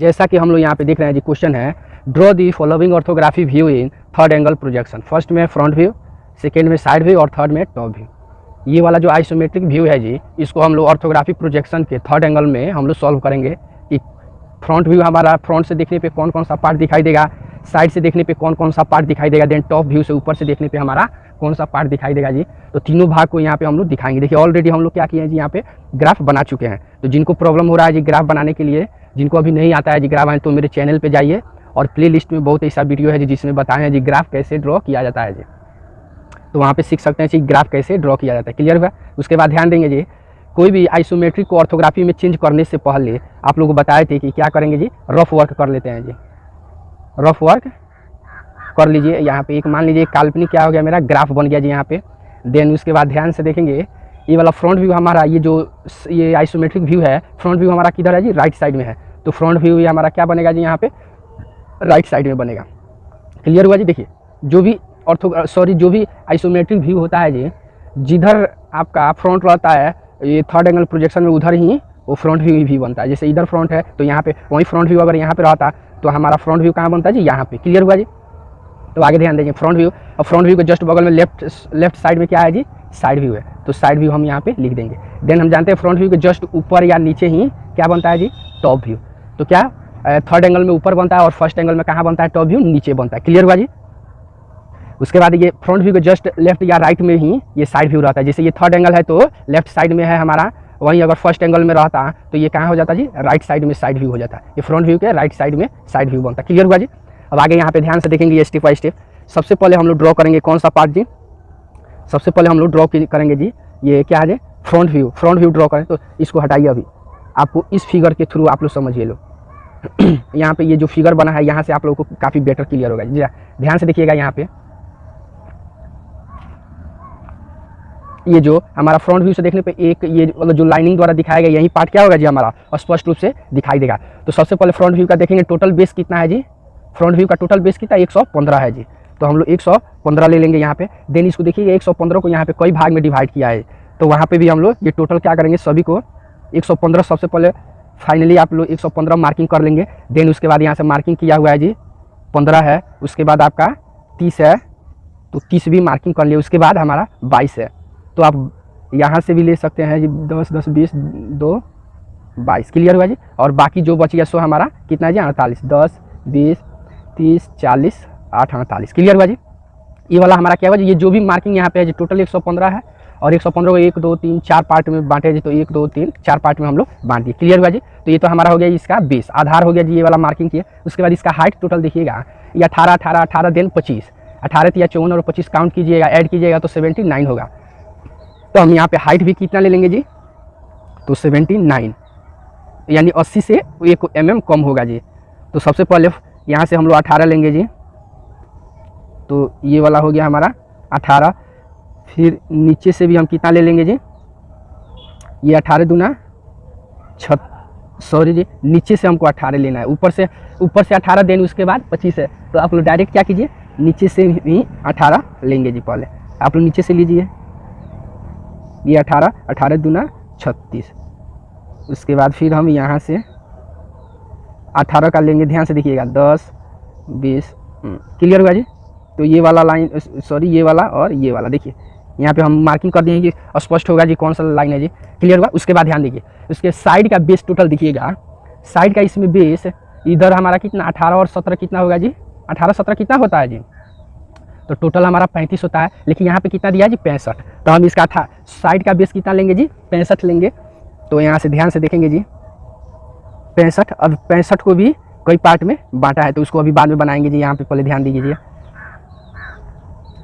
जैसा कि हम लोग यहाँ पे देख रहे हैं जी, क्वेश्चन है draw the following orthography view in third angle projection. First में फ्रंट व्यू, सेकेंड में साइड व्यू और थर्ड में टॉप व्यू। ये वाला जो आइसोमेट्रिक व्यू है जी, इसको हम लोग ऑर्थोग्राफी प्रोजेक्शन के थर्ड एंगल में हम लोग सॉल्व करेंगे कि फ्रंट व्यू हमारा फ्रंट से देखने पे कौन कौन सा पार्ट दिखाई देगा, साइड से देखने पे कौन कौन सा पार्ट दिखाई देगा, देन टॉप व्यू से ऊपर से देखने पे हमारा कौन सा पार्ट दिखाई देगा जी। तो तीनों भाग को यहाँ पे हम लोग दिखाएंगे। देखिए ऑलरेडी हम लोग क्या किए हैं जी, यहाँ पे ग्राफ बना चुके हैं। तो जिनको प्रॉब्लम हो रहा है जी ग्राफ बनाने के लिए, जिनको अभी नहीं आता है जी ग्राफ, तो मेरे चैनल पे जाइए और प्ले लिस्ट में बहुत ऐसा वीडियो है जी जिसमें बताए हैं जी ग्राफ कैसे ड्रॉ किया जाता है जी। तो वहाँ पे सीख सकते हैं जी ग्राफ कैसे ड्रॉ किया जाता है। क्लियर हुआ? उसके बाद ध्यान देंगे जी, कोई भी आइसोमेट्रिक को ऑर्थोग्राफी में चेंज करने से पहले आप लोग को बताए थे कि क्या करेंगे जी, रफ वर्क कर लेते हैं जी। रफ वर्क कर लीजिए। यहाँ पे एक मान लीजिए काल्पनिक क्या हो गया, मेरा ग्राफ बन गया जी यहाँ पे। देन उसके बाद ध्यान से देखेंगे, ये वाला फ्रंट व्यू हमारा, ये आइसोमेट्रिक व्यू है, फ्रंट व्यू हमारा किधर है जी, राइट साइड में है। तो फ्रंट व्यू ये हमारा क्या बनेगा जी, यहाँ पे राइट साइड में बनेगा। क्लियर हुआ जी? देखिए जो भी आइसोमेट्रिक व्यू होता है जी, जिधर आपका फ्रंट रहता है ये थर्ड एंगल प्रोजेक्शन में, उधर ही वो फ्रंट व्यू भी बनता है। जैसे इधर फ्रंट है तो यहाँ पे वही फ्रंट व्यू अगर यहाँ पे रहता तो हमारा फ्रंट व्यू कहाँ बनता है जी, यहाँ पे। क्लियर हुआ जी? तो आगे ध्यान देंगे फ्रंट व्यू, और फ्रंट व्यू के जस्ट बगल में लेफ्ट साइड में क्या है जी, साइड व्यू है। तो साइड व्यू हम यहाँ पे लिख देंगे। देन हम जानते हैं फ्रंट व्यू के जस्ट ऊपर या नीचे ही क्या बनता है जी, टॉप व्यू। तो क्या थर्ड एंगल में ऊपर बनता है और फर्स्ट एंगल में कहाँ बनता है, टॉप व्यू नीचे बनता है। क्लियर हुआ जी? उसके बाद ये फ्रंट व्यू के जस्ट लेफ्ट या राइट में ही ये साइड व्यू रहता है। जैसे ये थर्ड एंगल है तो लेफ्ट साइड में है हमारा, वहीं अगर फर्स्ट एंगल में रहता तो ये कहाँ हो जाता जी, राइट साइड में साइड व्यू हो जाता है। ये फ्रंट व्यू के राइट साइड में साइड व्यू बनता है। क्लियर हुआ जी? अब आगे यहाँ पे ध्यान से देखेंगे ये स्टेप बाय स्टेप। सबसे पहले हम लोग ड्रॉ करेंगे कौन सा पार्ट जी, सबसे पहले हम लोग ड्रॉ करेंगे जी, ये क्या है, front view. Front view draw करें तो इसको हटाइए। अभी आपको इस फिगर के थ्रू आप लोग समझिए लो। यहाँ पे ये जो फिगर बना है यहाँ से आप लोगों को काफ़ी बेटर क्लियर होगा जी। ध्यान से देखिएगा, यहाँ पे ये जो हमारा फ्रंट व्यू से देखने पे एक ये मतलब जो लाइनिंग द्वारा दिखाया गया यही पार्ट क्या होगा जी, हमारा स्पष्ट रूप से दिखाई देगा। तो सबसे पहले फ्रंट व्यू का देखेंगे टोटल बेस कितना है जी, फ्रंट व्यू का टोटल बेस कितना, 115 है जी। तो हम लोग 115 ले लेंगे यहाँ पे। देन इसको देखिए 115 को यहाँ पे कई भाग में डिवाइड किया है, तो वहाँ पे भी हम लोग ये टोटल क्या करेंगे, सभी को 115 सबसे पहले फाइनली आप लोग 115 मार्किंग कर लेंगे। देन उसके बाद यहाँ से मार्किंग किया हुआ है जी 15 है, उसके बाद आपका 30 है तो 30 भी मार्किंग कर लिए। उसके बाद हमारा 22 है, तो आप यहाँ से भी ले सकते हैं जी 10 10 20 2 22। क्लियर हुआ जी? और बाकी जो बच गया सो हमारा कितना है जी, 48, 10 20 30 40 8 48। क्लियर हुआ जी? ये वाला हमारा क्या हुआ जी, ये जो भी मार्किंग यहाँ पे है जी टोटल 115 है, और 115 को 1 2 3 4 पार्ट में बांटे जी, तो 1 2 3 4 पार्ट में हम लोग बांट दिए। क्लियर हुआ जी? तो ये तो हमारा हो गया इसका बेस, आधार हो गया जी, ये वाला मार्किंग किया। उसके बाद इसका हाइट टोटल देखिएगा, ये 18 18 18 देन 25, 18 या 54 और 25 काउंट कीजिएगा, ऐड कीजिएगा तो 79 होगा। तो हम यहाँ पे हाइट भी कितना ले लेंगे जी, तो 79, यानी 80 से 1 mm कम होगा जी। तो सबसे पहले यहाँ से हम लोग 18 लेंगे जी, तो ये वाला हो गया हमारा 18। फिर नीचे से भी हम कितना ले लेंगे जी, ये 18 दूना सॉरी जी, नीचे से हमको 18 लेना है, ऊपर से 18 देन उसके बाद 25 है। तो आप लोग डायरेक्ट क्या कीजिए, नीचे से ही 18 लेंगे जी। पहले आप लोग नीचे से लीजिए, ये 18 दूना 36। उसके बाद फिर हम यहाँ से 18 का लेंगे, ध्यान से देखिएगा 10 20। क्लियर हुआ जी? तो ये वाला लाइन, सॉरी ये वाला और ये वाला, देखिए यहाँ पे हम मार्किंग कर दिए कि स्पष्ट होगा जी कौन सा लाइन है जी। क्लियर हुआ? उसके बाद ध्यान देखिए उसके साइड का बेस टोटल दिखिएगा, साइड का इसमें बेस इधर हमारा कितना 18 और 17 कितना होगा जी, 18 17 कितना होता है जी, तो टोटल हमारा 35 होता है। लेकिन यहाँ पे कितना दिया जी 65, तो हम इसका साइड का बेस कितना लेंगे जी, 65 लेंगे। तो यहाँ से ध्यान से देखेंगे जी 65। अब 65 को भी कई पार्ट में बांटा है, तो उसको अभी बाद में बनाएंगे जी। यहाँ पे पहले ध्यान दीजिए,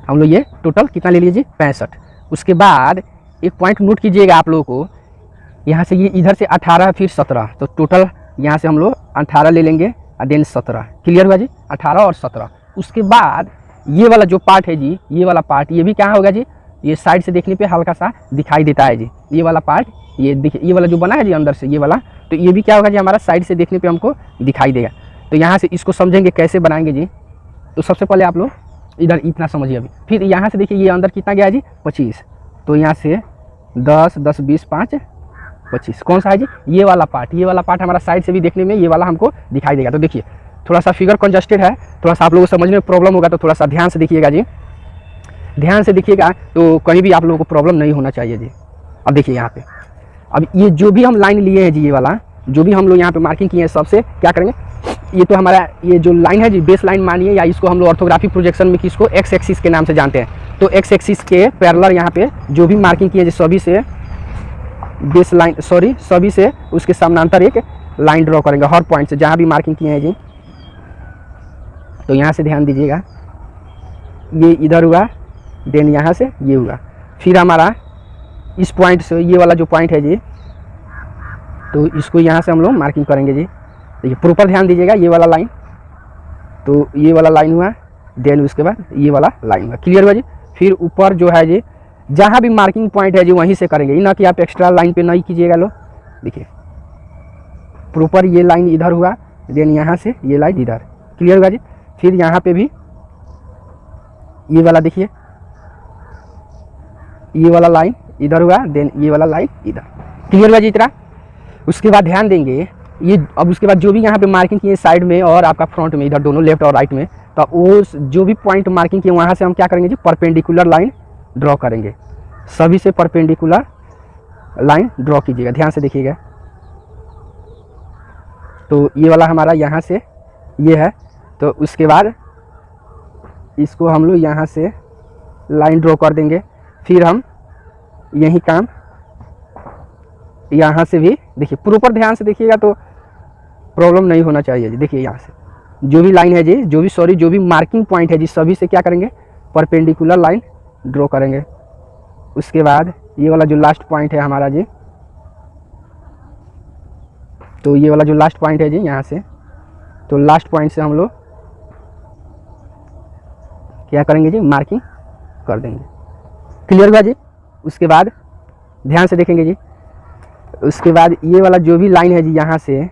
हम लोग ये टोटल कितना ले लीजिए 65। उसके बाद एक पॉइंट नोट कीजिएगा आप लोगों को, यहाँ से ये इधर से 18 फिर 17, तो टोटल यहाँ से हम लोग 18 ले लेंगे और देन 17। क्लियर हुआ जी? 18 और 17। उसके बाद ये वाला जो पार्ट है जी, ये वाला पार्ट ये भी क्या होगा जी, ये साइड से देखने पे हल्का सा दिखाई देता है जी, ये वाला पार्ट, ये देखिए ये वाला जो बना है जी अंदर से ये वाला, तो ये भी क्या होगा जी हमारा साइड से देखने पे हमको दिखाई देगा। तो यहाँ से इसको समझेंगे कैसे बनाएंगे जी। तो सबसे पहले आप लोग इधर इतना समझिए अभी, फिर यहाँ से देखिए ये अंदर कितना गया है जी 25, तो यहाँ से 10 10 20 5 25। कौन सा है जी? ये वाला पार्ट, ये वाला पार्ट हमारा साइड से भी देखने में ये वाला हमको दिखाई देगा। तो देखिए थोड़ा सा फिगर कंजस्टेड है, थोड़ा सा आप लोगों को समझने में प्रॉब्लम होगा, तो थोड़ा सा ध्यान से देखिएगा जी, ध्यान से देखिएगा, तो कहीं भी आप लोगों को प्रॉब्लम नहीं होना चाहिए जी। अब देखिए यहाँ पे, अब ये जो भी हम लाइन लिए हैं जी, ये वाला जो भी हम लोग यहाँ पे मार्किंग किए हैं, सबसे क्या करेंगे, ये तो हमारा ये जो लाइन है जी, बेस लाइन मानिए, या इसको हम लोग ऑर्थोग्राफिक प्रोजेक्शन में किसको एक्स एक्सिस के नाम से जानते हैं। तो एक्स एक्सिस के पैरेलल यहाँ पे जो भी मार्किंग किए जी, सभी से बेस लाइन, सॉरी सभी से उसके समानांतर एक लाइन ड्रॉ करेंगे हर पॉइंट से, जहाँ भी मार्किंग किए हैं जी। तो यहाँ से ध्यान दीजिएगा, ये इधर हुआ, देन यहाँ से ये हुआ, फिर हमारा इस पॉइंट से ये वाला जो पॉइंट है जी, तो इसको यहाँ से हम लोग मार्किंग करेंगे जी। देखिए प्रॉपर ध्यान दीजिएगा, ये वाला लाइन, तो ये वाला लाइन हुआ, देन उसके बाद ये वाला लाइन हुआ। क्लियर हुआ जी। फिर ऊपर जो है जी, जहाँ भी मार्किंग पॉइंट है जी वहीं से करेंगे, ना कि आप एक्स्ट्रा लाइन पे नहीं कीजिएगा लो। देखिए प्रॉपर ये लाइन इधर हुआ, देन यहाँ से ये लाइन इधर। क्लियर हुआ जी। फिर यहाँ पे भी ये वाला देखिए, ये वाला लाइन इधर हुआ, देन ये वाला लाइन इधर। क्लियर हुआ जी इतना। उसके बाद ध्यान देंगे ये, अब उसके बाद जो भी यहाँ पे मार्किंग किए साइड में और आपका फ्रंट में, इधर दोनों लेफ्ट और राइट में, तो वो जो भी पॉइंट मार्किंग किए वहाँ से हम क्या करेंगे जी, परपेंडिकुलर लाइन ड्रॉ करेंगे। सभी से परपेंडिकुलर लाइन ड्रॉ कीजिएगा, ध्यान से देखिएगा। तो ये वाला हमारा यहाँ से ये है, तो उसके बाद इसको हम लोग यहाँ से लाइन ड्रॉ कर देंगे। फिर हम यही काम यहाँ से भी, देखिए प्रॉपर ध्यान से देखिएगा, तो प्रॉब्लम नहीं होना चाहिए जी। देखिए यहाँ से जो भी लाइन है जी, जो भी मार्किंग पॉइंट है जी, सभी से क्या करेंगे, परपेंडिकुलर लाइन ड्रॉ करेंगे। उसके बाद ये वाला जो लास्ट पॉइंट है हमारा जी, तो ये वाला जो लास्ट पॉइंट है जी यहाँ से, तो लास्ट पॉइंट से हम लोग क्या करेंगे जी, मार्किंग कर देंगे। क्लियर हुआ जी। उसके बाद ध्यान से देखेंगे जी, उसके बाद ये वाला जो भी लाइन है जी यहाँ से,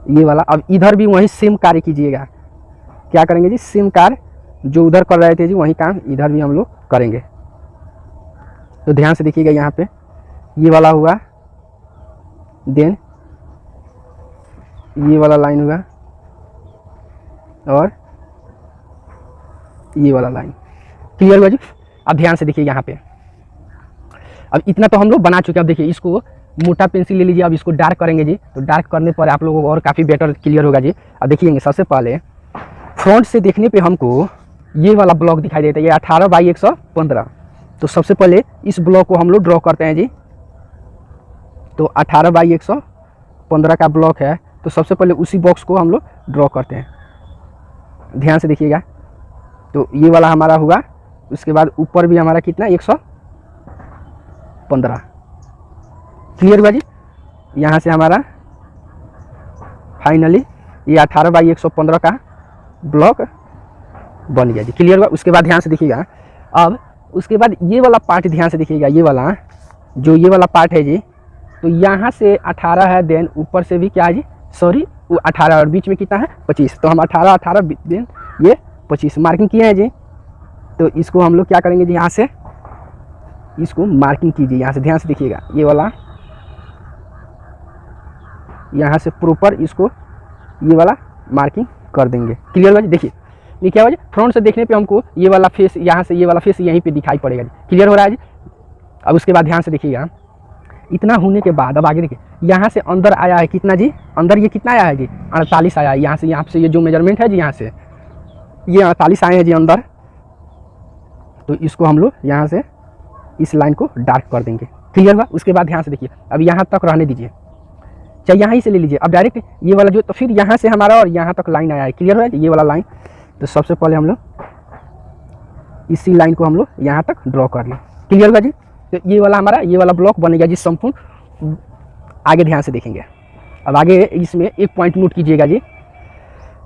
ये वाला, अब इधर भी वही सेम कार्य कीजिएगा। क्या करेंगे जी, सेम कार्य जो उधर कर रहे थे जी, वही काम इधर भी हम लोग करेंगे। तो ध्यान से देखिएगा, यहाँ पे ये वाला हुआ, देन ये वाला लाइन हुआ, और ये वाला लाइन। क्लियर हुआ जी। अब ध्यान से देखिए यहाँ पे, अब इतना तो हम लोग बना चुके हैं। अब देखिए इसको मोटा पेंसिल ले लीजिए, अब इसको डार्क करेंगे जी। तो डार्क करने पर आप लोगों को और काफ़ी बेटर क्लियर होगा जी। अब देखिएंगे, सबसे पहले फ्रंट से देखने पे हमको ये वाला ब्लॉक दिखाई देता है, ये 18 बाई 115। तो सबसे पहले इस ब्लॉक को हम लोग ड्रॉ करते हैं जी। तो 18 बाई 115 का ब्लॉक है, तो सबसे पहले उसी बॉक्स को हम लोग ड्रॉ करते हैं। ध्यान से देखिएगा, तो ये वाला हमारा हुआ। उसके बाद ऊपर भी हमारा कितना, 115। क्लियर हुआ जी। यहाँ से हमारा फाइनली ये 18 बाई 115 का ब्लॉक बन गया जी। क्लियर हुआ। उसके बाद ध्यान से देखिएगा, अब उसके बाद ये वाला पार्ट ध्यान से देखिएगा, ये वाला जो ये वाला पार्ट है जी, तो यहाँ से 18 है, देन ऊपर से भी क्या है जी, सॉरी वो 18 और बीच में कितना है 25। तो हम 18 देन ये 25 मार्किंग किए हैं जी। तो इसको हम लोग क्या करेंगे जी, यहाँ से इसको मार्किंग कीजिए। यहाँ से ध्यान से देखिएगा, ये वाला यहाँ से प्रॉपर इसको ये वाला मार्किंग कर देंगे। क्लियर हुआ जी। देखिए ये क्या हुआ जी, फ्रंट से देखने पे हमको ये वाला फेस, यहाँ से ये वाला फेस यहीं पे दिखाई पड़ेगा जी। क्लियर हो रहा है जी। अब उसके बाद ध्यान से देखिएगा, इतना होने के बाद अब आगे देखिए, यहाँ से अंदर आया है कितना जी, अंदर ये कितना आया है जी, 48 आया है। यहाँ से ये जो मेजरमेंट है जी, यहाँ से ये 48 आए हैं जी अंदर। तो इसको हम लोग यहाँ से इस लाइन को डार्क कर देंगे। क्लियर हुआ। उसके बाद ध्यान से देखिए, अब यहाँ तक रहने दीजिए, चाहे यहाँ ही से ले लीजिए। अब डायरेक्ट ये वाला जो, तो फिर यहाँ से हमारा और यहाँ तक लाइन आया है। क्लियर हुआ, ये वाला लाइन। तो सबसे पहले हम लोग इसी लाइन को हम लोग यहाँ तक ड्रॉ कर लें। क्लियर हुआ जी। तो ये वाला हमारा ये वाला ब्लॉक बनेगा जी संपूर्ण। आगे ध्यान से देखेंगे, अब आगे इसमें एक पॉइंट नोट कीजिएगा जी।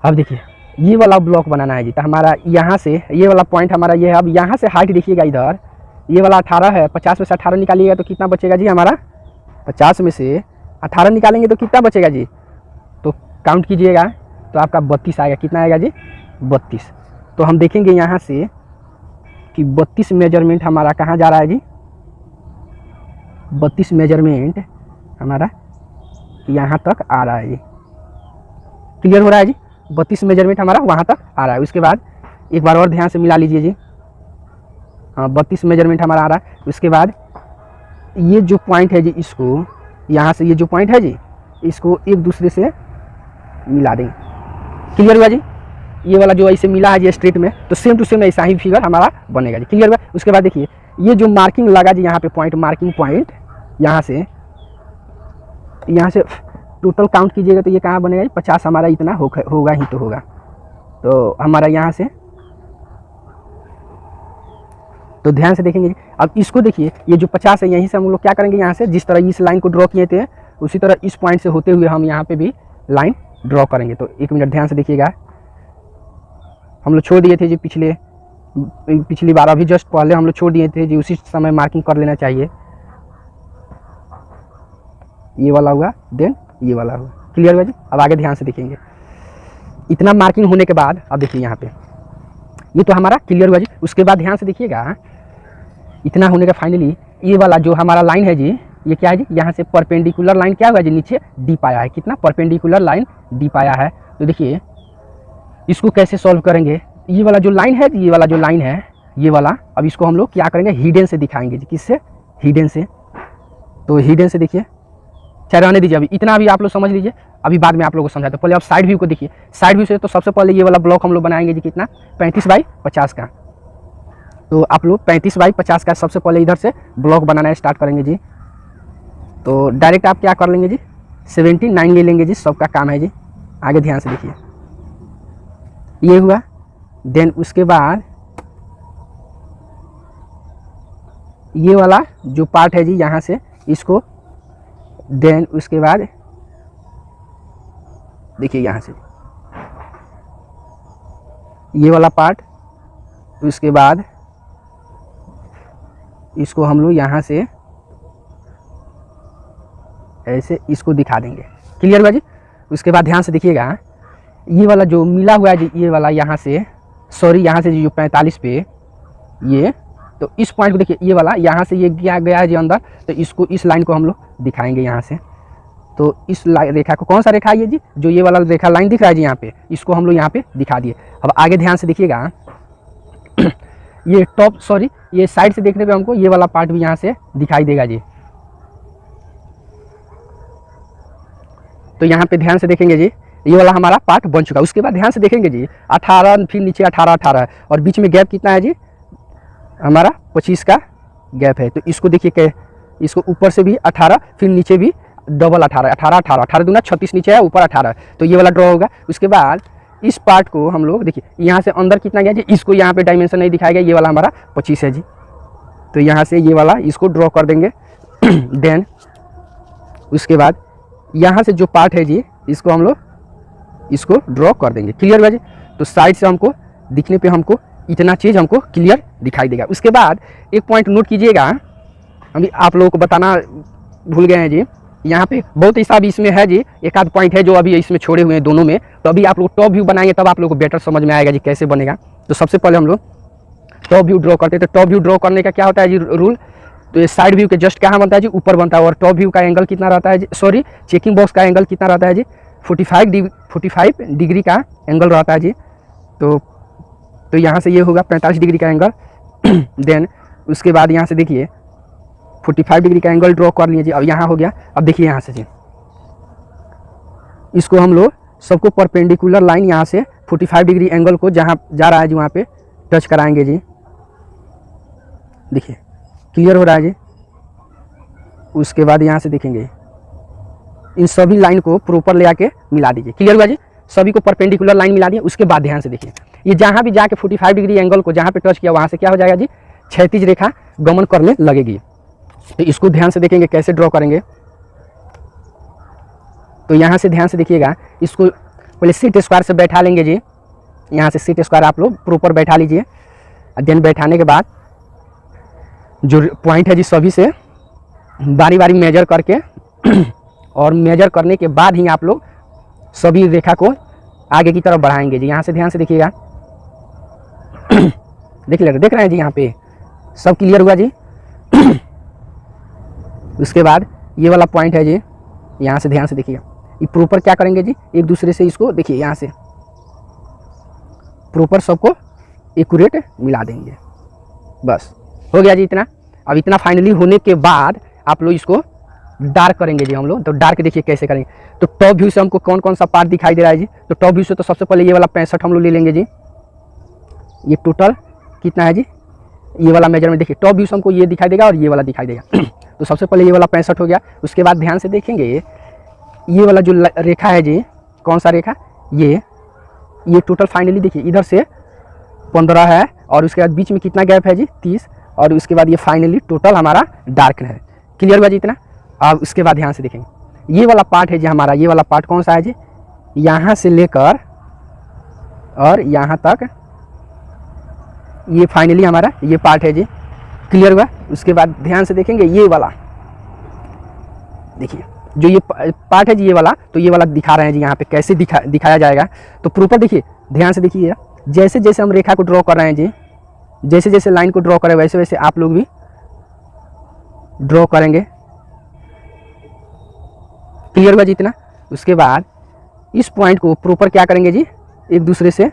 अब देखिए ये वाला ब्लॉक बनाना है जी। तो हमारा यहाँ से ये वाला पॉइंट हमारा ये है। अब यहाँ से हाइट देखिएगा, इधर ये वाला 18 है, 50 में से 18 निकालिएगा तो कितना बचेगा जी हमारा, 50 में से 18 निकालेंगे तो कितना बचेगा जी, तो काउंट कीजिएगा तो आपका 32 आएगा। कितना आएगा जी, 32। तो हम देखेंगे यहाँ से कि 32 मेजरमेंट हमारा कहाँ जा रहा है जी, 32 मेजरमेंट हमारा यहाँ तक आ रहा है जी। क्लियर हो रहा है जी। 32 मेजरमेंट हमारा वहाँ तक आ रहा है। उसके बाद एक बार और ध्यान से मिला लीजिए जी। हाँ, 32 मेजरमेंट हमारा आ रहा है। उसके बाद ये जो पॉइंट है जी, इसको यहाँ से ये जो पॉइंट है जी, इसको एक दूसरे से मिला देंगे। क्लियर हुआ जी। ये वाला जो ऐसे मिला है जी स्ट्रेट में, तो सेम टू सेम ऐसा ही फिगर हमारा बनेगा जी। क्लियर हुआ। उसके बाद देखिए ये जो मार्किंग लगा जी यहाँ पे पॉइंट, मार्किंग पॉइंट यहाँ से टोटल काउंट कीजिएगा तो ये कहाँ बनेगा जी, 50 हमारा इतना होगा ही तो होगा। तो हमारा यहाँ से, तो ध्यान से देखेंगे। अब इसको देखिए, ये जो 50 है यहीं से हम लोग क्या करेंगे, यहाँ से जिस तरह इस लाइन को ड्रॉ किए थे उसी तरह इस पॉइंट से होते हुए हम यहाँ पे भी लाइन ड्रॉ करेंगे। तो एक मिनट ध्यान से देखिएगा। हम लोग छोड़ दिए थे जी पिछली बार, अभी जस्ट पहले हम लोग छोड़ दिए थे जी, उसी समय मार्किंग कर लेना चाहिए। ये वाला हुआ, देन ये वाला हुआ। क्लियर हुआ जी। अब आगे ध्यान से देखेंगे। इतना मार्किंग होने के बाद अब देखिए यहाँ पे ये तो हमारा क्लियर हुआ जी। उसके बाद ध्यान से देखिएगा, इतना होने का फाइनली ये वाला जो हमारा लाइन है जी, ये क्या है जी, यहाँ से परपेंडिकुलर लाइन क्या हुआ जी, नीचे डीप आया है। कितना परपेंडिकुलर लाइन डीप आया है। तो देखिए इसको कैसे सॉल्व करेंगे। ये वाला जो लाइन है, ये वाला जो लाइन है, ये वाला, अब इसको हम लोग क्या करेंगे, हिडन से दिखाएंगे जी। किससे? हिडन से। तो हिडन से देखिए, चाहे रहने दीजिए, अभी इतना भी आप लोग समझ लीजिए, अभी बाद में आप लोगों को समझाते हैं। पहले आप साइड व्यू को देखिए। साइड व्यू से तो सबसे पहले ये वाला ब्लॉक हम लोग बनाएंगे जी, कितना, 35 बाई 50 का। तो आप लोग 35 बाई 50 का सबसे पहले इधर से ब्लॉक बनाना स्टार्ट करेंगे जी। तो डायरेक्ट आप क्या कर लेंगे जी, 79 ले लेंगे जी, सबका काम है जी। आगे ध्यान से देखिए, ये हुआ। देन उसके बाद ये वाला जो पार्ट है जी, यहाँ से इसको, देन उसके बाद देखिए यहाँ से ये वाला पार्ट, उसके बाद इसको हम लोग यहाँ से ऐसे इसको दिखा देंगे। क्लियर हुआ जी। उसके बाद ध्यान से देखिएगा, ये वाला जो मिला हुआ है जी, ये वाला यहाँ से, सॉरी यहाँ से जो 45 पे ये, तो इस पॉइंट को देखिए, ये वाला यहाँ से ये गया है जी अंदर, तो इसको, इस लाइन को हम लोग दिखाएंगे यहाँ से। तो इस रेखा को, कौन सा रेखा है ये जी, जो ये वाला रेखा लाइन दिख रहा है जी यहाँ पे, इसको हम लोग यहाँ पे दिखा दिए। अब आगे ध्यान से देखिएगा, ये टॉप, सॉरी ये साइड से देखने पे हमको ये वाला पार्ट भी यहाँ से दिखाई देगा जी। तो यहाँ पे ध्यान से देखेंगे जी, ये वाला हमारा पार्ट बन चुका है। उसके बाद ध्यान से देखेंगे जी, 18, फिर नीचे 18 और बीच में गैप कितना है जी, हमारा 25 का गैप है। तो इसको देखिए कि इसको ऊपर से भी 18, फिर नीचे भी डबल 18 दूना 36 नीचे है, ऊपर 18, तो ये वाला ड्रॉ होगा। उसके बाद इस पार्ट को हम लोग देखिए, यहाँ से अंदर कितना गया जी, इसको यहाँ पे डायमेंशन नहीं दिखाया गया, ये वाला हमारा 25 है जी। तो यहाँ से ये वाला इसको ड्रॉ कर देंगे। देन उसके बाद यहाँ से जो पार्ट है जी, इसको हम लोग इसको ड्रॉ कर देंगे। क्लियर हुआ जी। तो साइड से हमको दिखने पे हमको इतना चीज़ हमको क्लियर दिखाई देगा। उसके बाद एक पॉइंट नोट कीजिएगा, अभी आप लोगों को बताना भूल गए हैं जी, यहाँ पे बहुत ऐसा भी इसमें है जी, एक आध पॉइंट है जो अभी इसमें छोड़े हुए हैं दोनों में। तो अभी आप लोग टॉप व्यू बनाएंगे तब आप लोग को बेटर समझ में आएगा जी कैसे बनेगा। तो सबसे पहले हम लोग टॉप व्यू ड्रॉ करते हैं। तो टॉप व्यू ड्रॉ करने का क्या होता है जी रूल, तो ये साइड व्यू के जस्ट कहाँ बनता है जी, ऊपर बनता है। और टॉप व्यू का एंगल कितना रहता है जी, सॉरी चेकिंग बॉक्स का एंगल कितना रहता है जी, 45 डिग्री का एंगल रहता है जी। तो यहाँ से ये होगा 45 डिग्री का एंगल। देन उसके बाद यहाँ से देखिए 45 डिग्री का एंगल ड्रॉ कर लीजिए। अब यहाँ हो गया। अब देखिए यहाँ से जी, इसको हम लोग सबको परपेंडिकुलर लाइन यहाँ से 45 डिग्री एंगल को जहाँ जा रहा है जी वहाँ पे टच कराएंगे जी। देखिए क्लियर हो रहा है जी। उसके बाद यहाँ से देखेंगे, इन सभी लाइन को प्रॉपर ले आके मिला दीजिए। क्लियर हुआ जी। सभी को परपेंडिकुलर लाइन मिला दिए। उसके बाद ध्यान से देखिए, ये जहाँ भी जाके 45 डिग्री एंगल को जहाँ पे टच किया वहाँ से क्या हो जाएगा जी, क्षैतिज रेखा गमन करने लगेगी। तो इसको ध्यान से देखेंगे कैसे ड्रॉ करेंगे। तो यहाँ से ध्यान से देखिएगा, इसको पहले सीट स्क्वायर से बैठा लेंगे जी। यहाँ से सीट स्क्वायर आप लोग प्रॉपर बैठा लीजिए। देन बैठाने के बाद जो पॉइंट है जी, सभी से बारी बारी मेजर करके और मेजर करने के बाद ही आप लोग सभी रेखा को आगे की तरफ बढ़ाएंगे जी। यहाँ से ध्यान से देखिएगा। देख रहे हैं जी, यहाँ पे सब क्लियर हुआ जी। उसके बाद ये वाला पॉइंट है जी, यहाँ से ध्यान से देखिएगा, ये प्रॉपर क्या करेंगे जी, एक दूसरे से इसको देखिए यहाँ से प्रॉपर सबको एक्यूरेट मिला देंगे। बस हो गया जी इतना। अब इतना फाइनली होने के बाद आप लोग इसको डार्क करेंगे जी हम लोग। तो डार्क देखिए कैसे करेंगे। तो टॉप व्यू से हमको कौन कौन सा पार्ट दिखाई दे रहा है जी। तो टॉप व्यू से तो सबसे पहले ये वाला 65 हम लोग ले लेंगे जी। ये टोटल कितना है जी, ये वाला मेजरमेंट देखिए, टॉप व्यू से हमको ये दिखाई देगा और ये वाला दिखाई देगा। तो सबसे पहले ये वाला 65 हो गया। उसके बाद ध्यान से देखेंगे ये वाला जो रेखा है जी, कौन सा रेखा, ये टोटल फाइनली देखिए इधर से 15 है और उसके बाद बीच में कितना गैप है जी 30, और उसके बाद ये फाइनली टोटल हमारा डार्क है। क्लियर हुआ जी इतना। अब उसके बाद ध्यान से देखेंगे ये वाला पार्ट है जी हमारा, ये वाला पार्ट कौन सा है जी, यहाँ से लेकर और यहाँ तक ये फाइनली हमारा ये पार्ट है जी। क्लियर हुआ। उसके बाद ध्यान से देखेंगे ये वाला देखिए जो ये पार्ट है जी, ये वाला, तो ये वाला दिखा रहे हैं जी यहाँ पे कैसे दिखाया जाएगा। तो प्रॉपर देखिए ध्यान से देखिए, जैसे जैसे हम रेखा को ड्रॉ कर रहे हैं जी, जैसे जैसे लाइन को ड्रॉ करें वैसे वैसे आप लोग भी ड्रॉ करेंगे। क्लियर हुआ जी इतना। उसके बाद इस पॉइंट को प्रॉपर क्या करेंगे जी, एक दूसरे से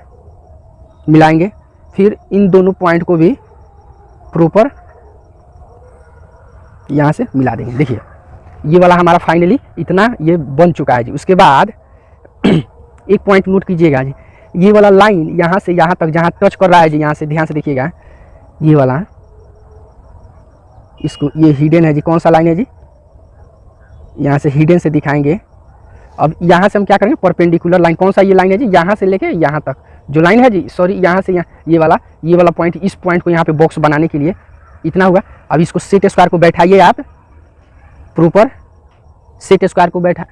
मिलाएंगे, फिर इन दोनों पॉइंट को भी प्रॉपर यहाँ से मिला देंगे। देखिए ये वाला हमारा फाइनली इतना ये बन चुका है जी। उसके बाद एक पॉइंट नोट कीजिएगा जी, ये वाला लाइन यहाँ से यहाँ तक जहाँ टच कर रहा है जी, यहाँ से ध्यान से देखिएगा, ये वाला इसको ये हिडन है जी। कौन सा लाइन है जी, यहाँ से हिडन से दिखाएंगे। अब यहाँ से हम क्या करेंगे, परपेंडिकुलर लाइन, कौन सा ये लाइन है जी, यहाँ से लेके यहाँ तक जो लाइन है जी, सॉरी यहाँ से यहाँ ये वाला पॉइंट, इस पॉइंट को यहाँ पे बॉक्स बनाने के लिए इतना हुआ। अब इसको सेट स्क्वायर को बैठाइए आप, प्रॉपर सेट स्क्वायर को बैठा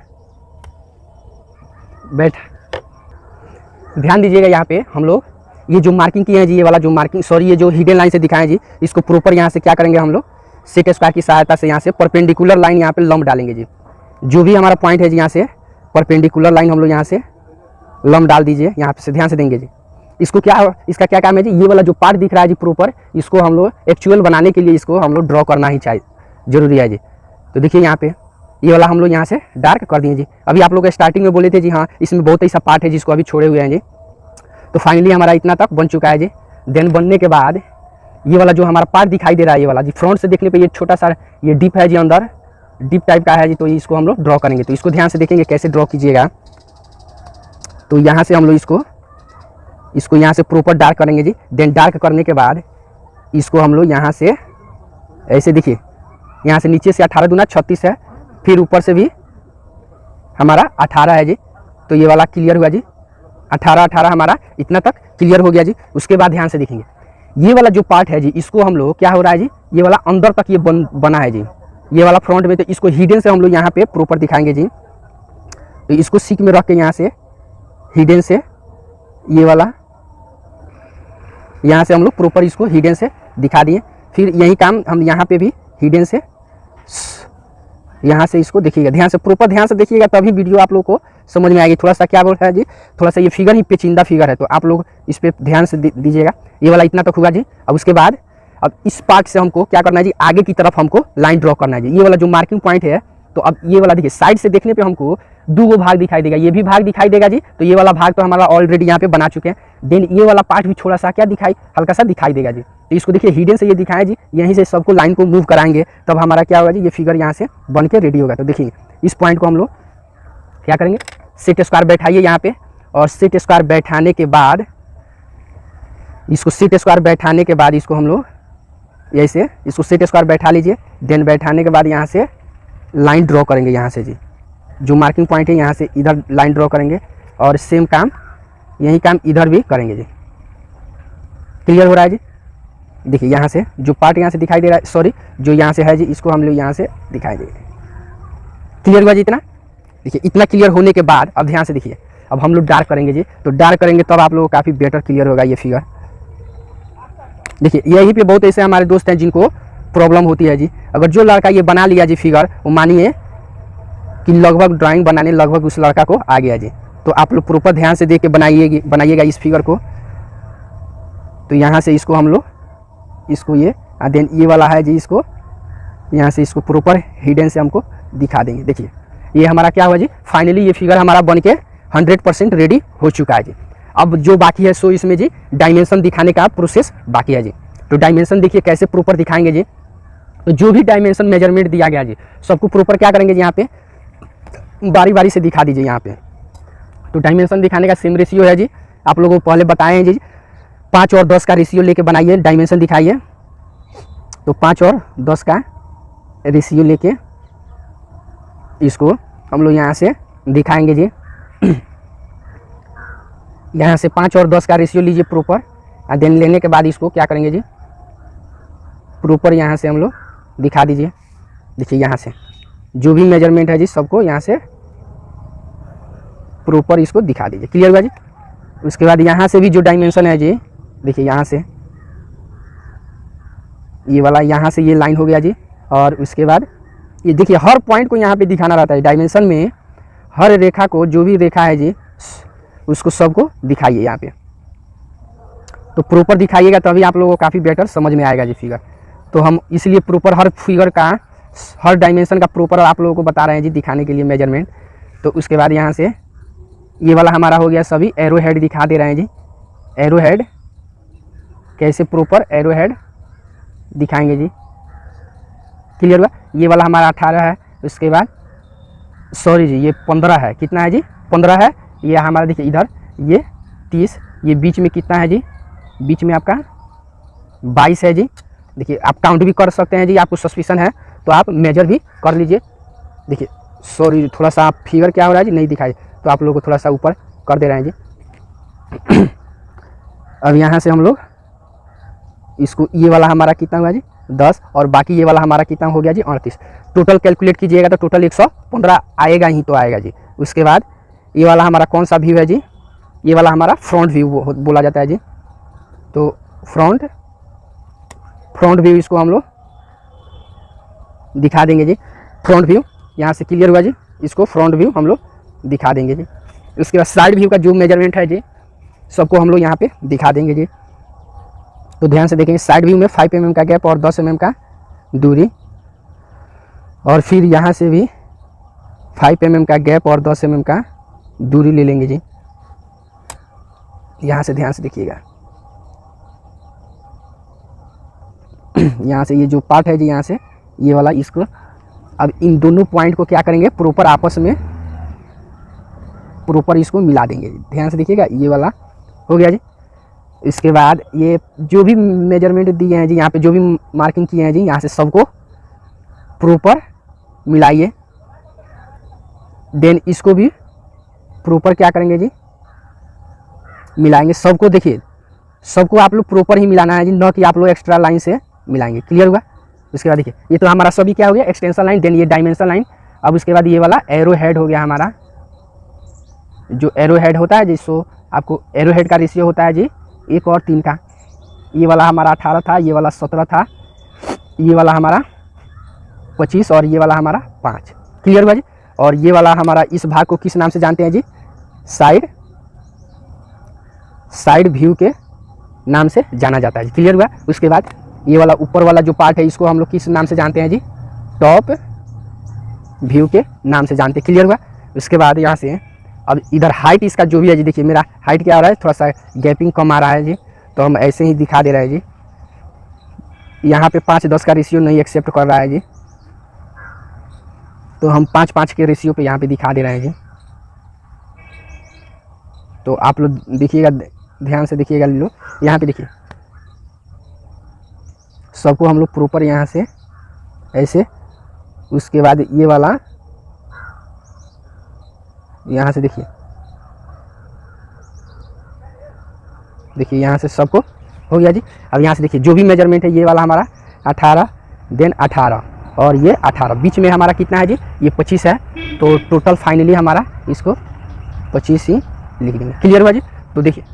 ध्यान दीजिएगा। यहाँ पे हम लोग ये जो मार्किंग किए हैं जी, ये वाला जो मार्किंग, सॉरी ये जो हिडन लाइन से दिखाएं जी, इसको प्रॉपर यहाँ से क्या करेंगे हम लोग, सेट स्क्वायर की सहायता से यहाँ से परपेंडिकुलर लाइन यहाँ पे लंब डालेंगे जी। जो भी हमारा पॉइंट है जी, यहाँ से परपेंडिकुलर लाइन हम लोग यहाँ से लंब डाल दीजिए, यहाँ पे से ध्यान से देंगे जी। इसको क्या, इसका क्या काम है जी, ये वाला जो पार्ट दिख रहा है जी प्रॉपर, इसको हम लोग एक्चुअल बनाने के लिए इसको हम लोग ड्रॉ करना ही चाहिए, जरूरी है जी। तो देखिए यहाँ पे ये वाला हम लोग यहाँ से डार्क कर दिए जी। अभी आप लोग स्टार्टिंग में बोले थे जी हाँ इसमें बहुत ऐसा पार्ट है जिसको अभी छोड़े हुए हैं जी। तो फाइनली हमारा इतना तक बन चुका है जी। देन बनने के बाद ये वाला जो हमारा पार्ट दिखाई दे रहा है, ये वाला जी फ्रंट से देखने पे ये छोटा सा ये डिप है जी, अंदर डिप टाइप का है जी। तो इसको हम लोग ड्रॉ करेंगे। तो इसको ध्यान से देखेंगे कैसे ड्रॉ कीजिएगा। तो यहाँ से हम लोग इसको यहाँ से प्रॉपर डार्क करेंगे जी। देन डार्क करने के बाद इसको हम लोग यहाँ से ऐसे देखिए, यहाँ से नीचे से 18 दूना 36 है, फिर ऊपर से भी हमारा 18 है जी। तो ये वाला क्लियर हुआ जी, 18 हमारा इतना तक क्लियर हो गया जी। उसके बाद ध्यान से देखेंगे ये वाला जो पार्ट है जी, इसको हम लोग क्या हो रहा है जी, ये वाला अंदर तक ये बना है जी, ये वाला फ्रंट में। तो इसको हिडन से हम लोग यहाँ पे प्रॉपर दिखाएंगे जी। तो इसको सीक में रख के यहाँ से हिडन से ये वाला यहाँ से हम लोग प्रॉपर इसको हिडन से दिखा दिए। फिर यही काम हम यहाँ पे भी हिडन से यहाँ से इसको देखिएगा, ध्यान से प्रॉपर ध्यान से देखिएगा, तभी वीडियो आप लोग को समझ में आएगी। थोड़ा सा क्या बोल रहा है जी, थोड़ा सा ये फिगर ही पेचीदा फिगर है, तो आप लोग इस पे ध्यान से दीजिएगा। ये वाला इतना तक हुआ जी। अब उसके बाद अब इस पार्ट से हमको क्या करना है जी, आगे की तरफ हमको लाइन ड्रॉ करना है जी। ये वाला जो मार्किंग पॉइंट है, तो अब ये वाला देखिए साइड से देखने पे हमको दो भाग दिखाई देगा, ये भी भाग दिखाई देगा जी। तो ये वाला भाग तो हमारा ऑलरेडी यहाँ पे बना चुके हैं। देन ये वाला पार्ट भी थोड़ा सा क्या दिखाई, हल्का सा दिखाई देगा जी। तो इसको देखिए हिडन से ये दिखाएं जी, यहीं से सबको लाइन को मूव कराएंगे, तब हमारा क्या होगा जी, ये फिगर यहाँ से बन के रेडी होगा। तो देखिए इस पॉइंट को हम लोग क्या करेंगे, सेट स्क्वायर बैठाइए यहाँ पे, और सेट स्क्वायर बैठाने के बाद इसको सेट स्क्वायर बैठाने के बाद इसको हम लोग ऐसे इसको सेट स्क्वायर बैठा लीजिए। देन बैठाने के बाद यहाँ से लाइन ड्रॉ करेंगे, यहाँ से जी जो मार्किंग पॉइंट है यहाँ से इधर लाइन ड्रॉ करेंगे, और सेम काम यही काम इधर भी करेंगे जी। क्लियर हो रहा है जी। देखिए यहाँ से जो पार्ट यहाँ से दिखाई दे रहा है, सॉरी जो यहाँ से है जी, इसको हम लोग यहाँ से दिखाई देंगे। क्लियर हुआ जी इतना। देखिए इतना क्लियर होने के बाद अब ध्यान से देखिए, अब हम लोग डार्क करेंगे जी। तो डार्क करेंगे तब आप लोगों को काफ़ी बेटर क्लियर होगा ये फिगर। देखिए यहीं पे बहुत ऐसे हमारे दोस्त हैं जिनको प्रॉब्लम होती है जी। अगर जो लड़का ये बना लिया जी फिगर, वो मानिए कि लगभग ड्राइंग बनाने लगभग उस लड़का को आ गया जी। तो आप लोग प्रॉपर ध्यान से देख के बनाइएगा इस फिगर को। तो यहाँ से इसको हम लोग इसको ये देन ये वाला है जी, इसको यहाँ से इसको प्रॉपर हिडन से हमको दिखा देंगे। देखिए ये हमारा क्या हुआ जी, फाइनली ये फिगर हमारा बन के 100% रेडी हो चुका है जी। अब जो बाकी है सो इसमें जी डायमेंशन दिखाने का प्रोसेस बाकी है जी। तो डायमेंशन देखिए कैसे प्रॉपर दिखाएंगे जी। तो जो भी डायमेंशन मेजरमेंट दिया गया जी सबको प्रॉपर क्या करेंगे जी, यहाँ पे बारी बारी से दिखा दीजिए यहाँ पे। तो डायमेंशन दिखाने का सेम रेशियो है जी, आप लोगों को पहले बताए हैं जी 5 और 10 का रेशियो लेके बनाइए, डायमेंशन दिखाइए। तो 5 और 10 का रेशियो लेके इसको हम लोग यहाँ से दिखाएंगे जी। यहाँ से 5 और 10 का रेशियो लीजिए प्रॉपर, और देन लेने के बाद इसको क्या करेंगे जी, प्रॉपर यहाँ से हम लोग दिखा दीजिए। देखिए यहाँ से जो भी मेजरमेंट है जी सबको यहाँ से प्रॉपर इसको दिखा दीजिए। क्लियर हुआ जी। उसके बाद यहाँ से भी जो डायमेंशन है जी, देखिए यहाँ से ये वाला यहाँ से ये लाइन हो गया जी। और उसके बाद ये देखिए हर पॉइंट को यहाँ पे दिखाना रहता है डायमेंशन में, हर रेखा को जो भी रेखा है जी उसको सबको दिखाइए यहाँ पे। तो प्रॉपर दिखाइएगा तभी आप लोगों को काफ़ी बेटर समझ में आएगा जी फिगर। तो हम इसलिए प्रॉपर हर फिगर का, हर डायमेंशन का प्रॉपर आप लोगों को बता रहे हैं जी दिखाने के लिए मेजरमेंट। तो उसके बाद यहाँ से ये वाला हमारा हो गया, सभी एरो हेड दिखा दे रहे हैं जी। एरो हेड कैसे प्रॉपर एरो हेड दिखाएंगे जी। क्लियर हुआ। ये वाला हमारा 18 है। उसके बाद सॉरी जी ये 15 है। कितना है जी, 15 है। ये हमारा देखिए इधर ये 30, ये बीच में कितना है जी, बीच में आपका 22 है जी। देखिए आप काउंट भी कर सकते हैं जी, आपको सस्पिशन है तो आप मेजर भी कर लीजिए। देखिए सॉरी थोड़ा सा फिगर क्या हो रहा है जी नहीं दिखाई, तो आप लोगों को थोड़ा सा ऊपर कर दे रहे हैं जी। अब यहाँ से हम लोग इसको, ये वाला हमारा कितना हुआ जी 10, और बाकी ये वाला हमारा कितना हो गया जी 38। टोटल कैलकुलेट कीजिएगा तो टोटल 115 आएगा ही तो आएगा जी। उसके बाद ये वाला हमारा कौन सा व्यू है जी, ये वाला हमारा फ्रंट व्यू बोला जाता है जी। तो फ्रंट व्यू इसको हम लोग दिखा देंगे जी। फ्रंट व्यू यहाँ से क्लियर हुआ जी, इसको फ्रंट व्यू हम लोग दिखा देंगे जी। उसके बाद साइड व्यू का जो मेजरमेंट है जी सबको हम लोग यहाँ पे दिखा देंगे जी। तो ध्यान से देखेंगे, साइड व्यू में 5 mm का गैप और 10 mm का दूरी, और फिर यहाँ से भी 5 mm का गैप और 10 mm का दूरी ले लेंगे जी। यहाँ से ध्यान से देखिएगा, यहाँ से ये जो पार्ट है जी यहाँ से ये वाला, इसको अब इन दोनों पॉइंट को क्या करेंगे प्रॉपर आपस में प्रॉपर इसको मिला देंगे जी। ध्यान से देखिएगा, ये वाला हो गया जी। इसके बाद ये जो भी मेजरमेंट दिए हैं जी, यहाँ पे जो भी मार्किंग किए हैं जी, यहाँ से सबको प्रॉपर मिलाइए। देन इसको भी प्रॉपर क्या करेंगे जी मिलाएंगे सबको। देखिए सबको आप लोग प्रॉपर ही मिलाना है जी, न कि आप लोग एक्स्ट्रा लाइन से मिलाएंगे। क्लियर हुआ। उसके बाद देखिए ये तो हमारा सभी क्या हो गया एक्सटेंशन लाइन, देन ये डायमेंशन लाइन। अब उसके बाद ये वाला एरो हेड हो गया हमारा, जो एरो हेड होता है जिसको आपको एरो हेड का रेशियो होता है जी 1 और 3 का। ये वाला हमारा 18 था, ये वाला 17 था, ये वाला हमारा 25 और ये वाला हमारा 5। क्लियर हुआ जी। और ये वाला हमारा इस भाग को किस नाम से जानते हैं जी, साइड व्यू के नाम से जाना जाता है जी। क्लियर हुआ। उसके बाद ये वाला ऊपर वाला जो पार्ट है इसको हम लोग किस नाम से जानते हैं जी, टॉप व्यू के नाम से जानते हैं। क्लियर हुआ। उसके बाद यहाँ से अब इधर हाइट इसका जो भी है जी, देखिए मेरा हाइट क्या हो रहा है, थोड़ा सा गैपिंग कम आ रहा है जी, तो हम ऐसे ही दिखा दे रहे हैं जी। यहाँ पे 5-10 का रेशियो नहीं एक्सेप्ट कर रहा है जी, तो हम 5-5 के रेशियो पे यहाँ पे दिखा दे रहे हैं जी। तो आप लोग देखिएगा, ध्यान से देखिएगा लोग, यहाँ पे देखिए सबको हम लोग प्रॉपर यहाँ से ऐसे। उसके बाद ये वाला यहाँ से देखिए यहाँ से सबको हो गया जी। अब यहाँ से देखिए जो भी मेजरमेंट है, ये वाला हमारा 18, देन 18 और ये 18, बीच में हमारा कितना है जी, ये 25 है। तो टोटल फाइनली हमारा इसको 25 ही लिख देंगे। क्लियर हुआ जी। तो देखिए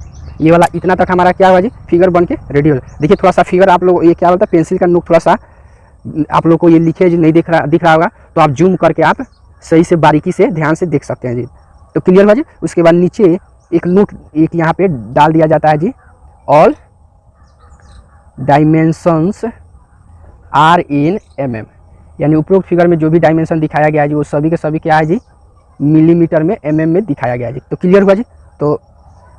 ये वाला इतना तक हमारा क्या हुआ जी, फिगर बन के रेडी हो। देखिए थोड़ा सा फिगर आप लोग, ये क्या बोलता है, पेंसिल का नोक थोड़ा सा आप लोग को ये लिखे जी नहीं दिख रहा होगा, तो आप जूम करके आप सही से बारीकी से ध्यान से देख सकते हैं जी। तो क्लियर हुआ जी। उसके बाद नीचे एक नोट एक यहाँ पे डाल दिया जाता है जी, all dimensions are in mm। यानी उपरोक्त फिगर में जो भी डायमेंशन दिखाया गया है जी वो सभी के सभी क्या है जी, मिलीमीटर में, में दिखाया गया है जी। तो क्लियर हुआ जी। तो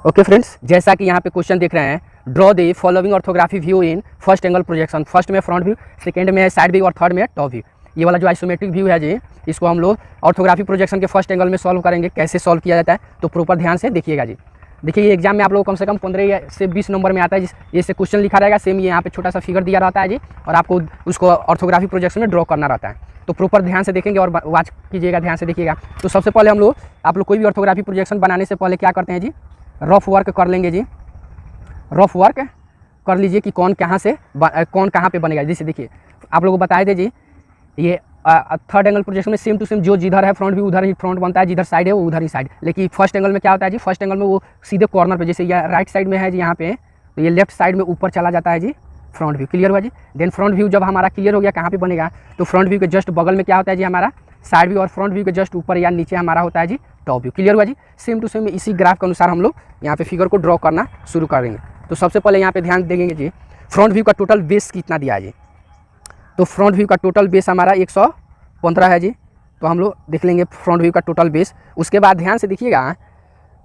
ओके फ्रेंड्स, जैसा कि यहाँ पे क्वेश्चन देख रहे हैं, draw the following orthography view in first angle projection. First में फ्रंट व्यू, सेकंड में है साइड व्यू और थर्ड में है टॉप व्यू। ये वाला जो आइसोमेट्रिक व्यू है जी, इसको हम लोग ऑर्थोग्राफी प्रोजेक्शन के फर्स्ट एंगल में सॉल्व करेंगे। कैसे सॉल्व किया जाता है तो प्रॉपर ध्यान से देखिएगा जी। देखिए ये एग्जाम में आप लोग कम से कम 15 से 20 नंबर में आता है, जैसे क्वेश्चन लिखा रहेगा सेम ये यहाँ पे छोटा सा फिगर दिया रहता है जी, और आपको उसको ऑर्थोग्राफी प्रोजेक्शन में ड्रॉ करना रहता है। तो प्रॉपर ध्यान से देखेंगे और वॉच कीजिएगा, ध्यान से देखिएगा। तो सबसे पहले हम लोग, आप लोग कोई भी ऑर्थोग्राफी प्रोजेक्शन बनाने से पहले क्या करते हैं जी, रफ वर्क कर लेंगे जी। रफ वर्क कर लीजिए कि कौन कहाँ पे बनेगा। जैसे देखिए आप लोगों को बताए थे जी, ये थर्ड एंगल प्रोजेक्शन में सेम टू सेम जो जिधर है फ्रंट भी उधर ही फ्रंट बनता है, जिधर साइड है वो उधर ही साइड। लेकिन फर्स्ट एंगल में क्या होता है जी, फर्स्ट एंगल में वो सीधे कॉर्नर पे, जैसे ये राइट साइड में है जी यहाँ पे, तो ये लेफ्ट साइड में ऊपर चला जाता है जी फ्रंट व्यू। क्लियर हुआ जी। देन फ्रंट व्यू जब हमारा क्लियर हो गया कहाँ पे बनेगा, तो फ्रंट व्यू के जस्ट बगल में क्या होता है जी हमारा साइड व्यू, और फ्रंट व्यू के जस्ट ऊपर या नीचे हमारा होता है जी टॉप व्यू। क्लियर हुआ जी। सेम टू सेम इसी ग्राफ के अनुसार हम लोग यहाँ पे फिगर को ड्रॉ करना शुरू करेंगे। तो सबसे पहले यहाँ पे ध्यान देंगे जी, फ्रंट व्यू का टोटल बेस कितना दिया है जी। तो फ्रंट व्यू का टोटल बेस हमारा 115 है जी। तो हम लोग देख लेंगे फ्रंट व्यू का टोटल बेस। उसके बाद ध्यान से देखिएगा,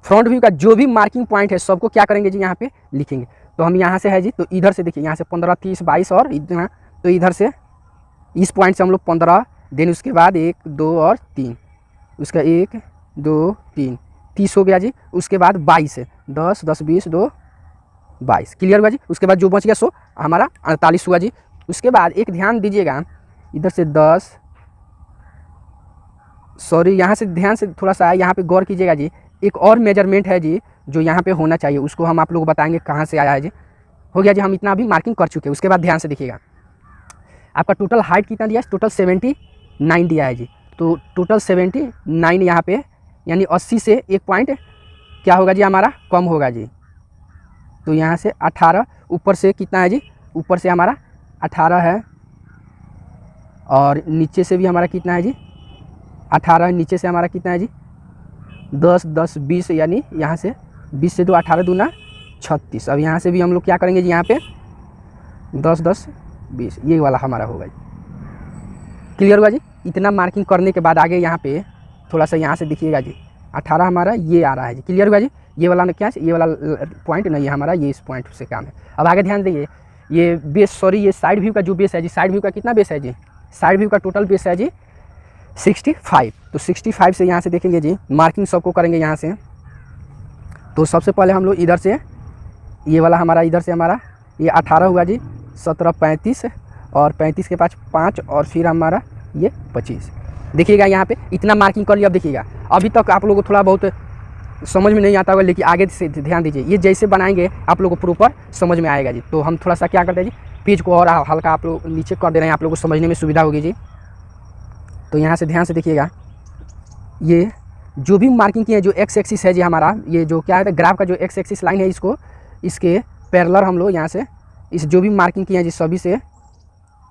फ्रंट व्यू का जो भी मार्किंग पॉइंट है सबको क्या करेंगे जी, यहाँ पे लिखेंगे। तो हम यहाँ से है जी, तो इधर से देखिए यहाँ से 15, 30, 22 और इतना, तो इधर से इस पॉइंट से हम लोग 15, देन उसके बाद 1, 2 और 3, उसका 1, 2, 3, 30 हो गया जी। उसके बाद 22 है, 10, 10, 20, 2, 22। क्लियर हुआ जी। उसके बाद जो बच गया सो हमारा 48 हुआ जी। उसके बाद एक ध्यान दीजिएगा, इधर से 10, सॉरी यहाँ से ध्यान से थोड़ा सा यहाँ पे गौर कीजिएगा जी। एक और मेजरमेंट है जी जो यहाँ पे होना चाहिए, उसको हम आप लोग को बताएंगे कहाँ से आया है जी। हो गया जी, हम इतना अभी मार्किंग कर चुके हैं। उसके बाद ध्यान से देखिएगा, आपका टोटल हाइट कितना दिया है, टोटल 79 दिया है जी। तो टोटल 79 यहाँ पे, यानी 80 से एक पॉइंट क्या होगा जी हमारा कम होगा जी। तो यहाँ से 18, ऊपर से कितना है जी, ऊपर से हमारा 18 है, और नीचे से भी हमारा कितना है जी 18, नीचे से हमारा कितना है जी 10, 10, 20, यानी यहाँ से 20 से 2, 18 दूना 36। अब यहाँ से भी हम लोग क्या करेंगे जी, यहाँ पे 10, 10, 20, ये वाला हमारा होगा जी। क्लियर हुआ जी। इतना मार्किंग करने के बाद आगे यहाँ पे थोड़ा सा यहाँ से देखिएगा जी, 18 हमारा ये आ रहा है जी। क्लियर हुआ जी। ये वाला क्या है, ये वाला पॉइंट नहीं है हमारा, ये इस पॉइंट से काम है। अब आगे ध्यान देंगे, ये बेस, सॉरी ये साइड व्यू का जो बेस है जी, साइड व्यू का कितना बेस है जी, साइड व्यू का टोटल बेस है जी 65। तो 65 से यहाँ से देखेंगे जी, मार्किंग सबको करेंगे यहाँ से। तो सबसे पहले हम लोग इधर से, ये वाला हमारा इधर से हमारा ये 18 हुआ जी, 17, 35 और 35 के पास 5 और फिर हमारा ये 25। देखिएगा यहाँ पे इतना मार्किंग कर लिया। अब देखिएगा अभी तक आप लोगों को थोड़ा बहुत समझ में नहीं आता होगा, लेकिन आगे से ध्यान दीजिए, ये जैसे बनाएंगे आप लोगों को प्रॉपर समझ में आएगा जी। तो हम थोड़ा सा क्या करते हैं जी, पेज को और हल्का आप लोग नीचे कर दे रहे हैं, आप लोगों को समझने में सुविधा होगी जी। तो यहाँ से ध्यान से देखिएगा, ये जो भी मार्किंग किए हैं, जो एक्स एक्सिस है जी हमारा, ये जो क्या है ग्राफ का जो एक्स एक्सिस लाइन है, इसको इसके पैरेलल हम लोग यहाँ से इस जो भी मार्किंग किए हैं जी सभी से,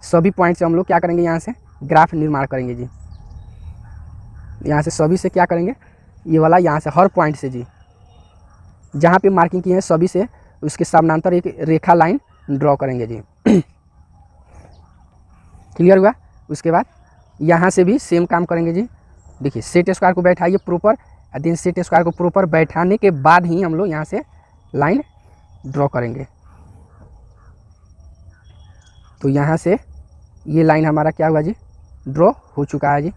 सभी पॉइंट से हम लोग क्या करेंगे, यहाँ से ग्राफ निर्माण करेंगे जी। यहाँ से सभी से क्या करेंगे, ये वाला यहाँ से हर पॉइंट से जी जहाँ पे मार्किंग किए हैं सभी से उसके समानांतर एक रेखा लाइन ड्रॉ करेंगे जी। क्लियर हुआ। उसके बाद यहाँ से भी सेम काम करेंगे जी। देखिए सेट स्क्वायर को बैठाइए प्रॉपर, देन सेट स्क्वायर को प्रॉपर बैठाने के बाद ही हम लोग यहाँ से लाइन ड्रॉ करेंगे। तो यहाँ से ये लाइन हमारा क्या हुआ जी, ड्रॉ हो चुका है जी।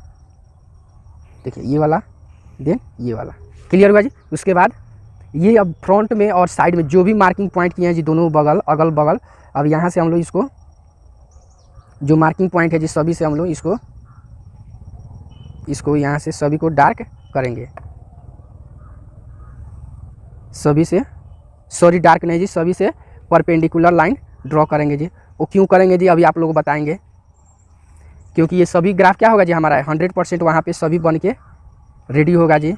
देखिए ये वाला, देन ये वाला। क्लियर हुआ जी। उसके बाद ये अब फ्रंट में और साइड में जो भी मार्किंग पॉइंट किए हैं जी, दोनों बगल अगल बगल, अब यहाँ से हम लोग इसको जो मार्किंग पॉइंट है जी सभी से हम लोग इसको यहाँ से सभी को डार्क करेंगे, सभी से, सॉरी डार्क नहीं जी, सभी से परपेंडिकुलर लाइन ड्रॉ करेंगे जी। वो क्यों करेंगे जी अभी आप लोगों को बताएंगे, क्योंकि ये सभी ग्राफ क्या होगा जी हमारा 100% वहाँ पे सभी बन के रेडी होगा जी।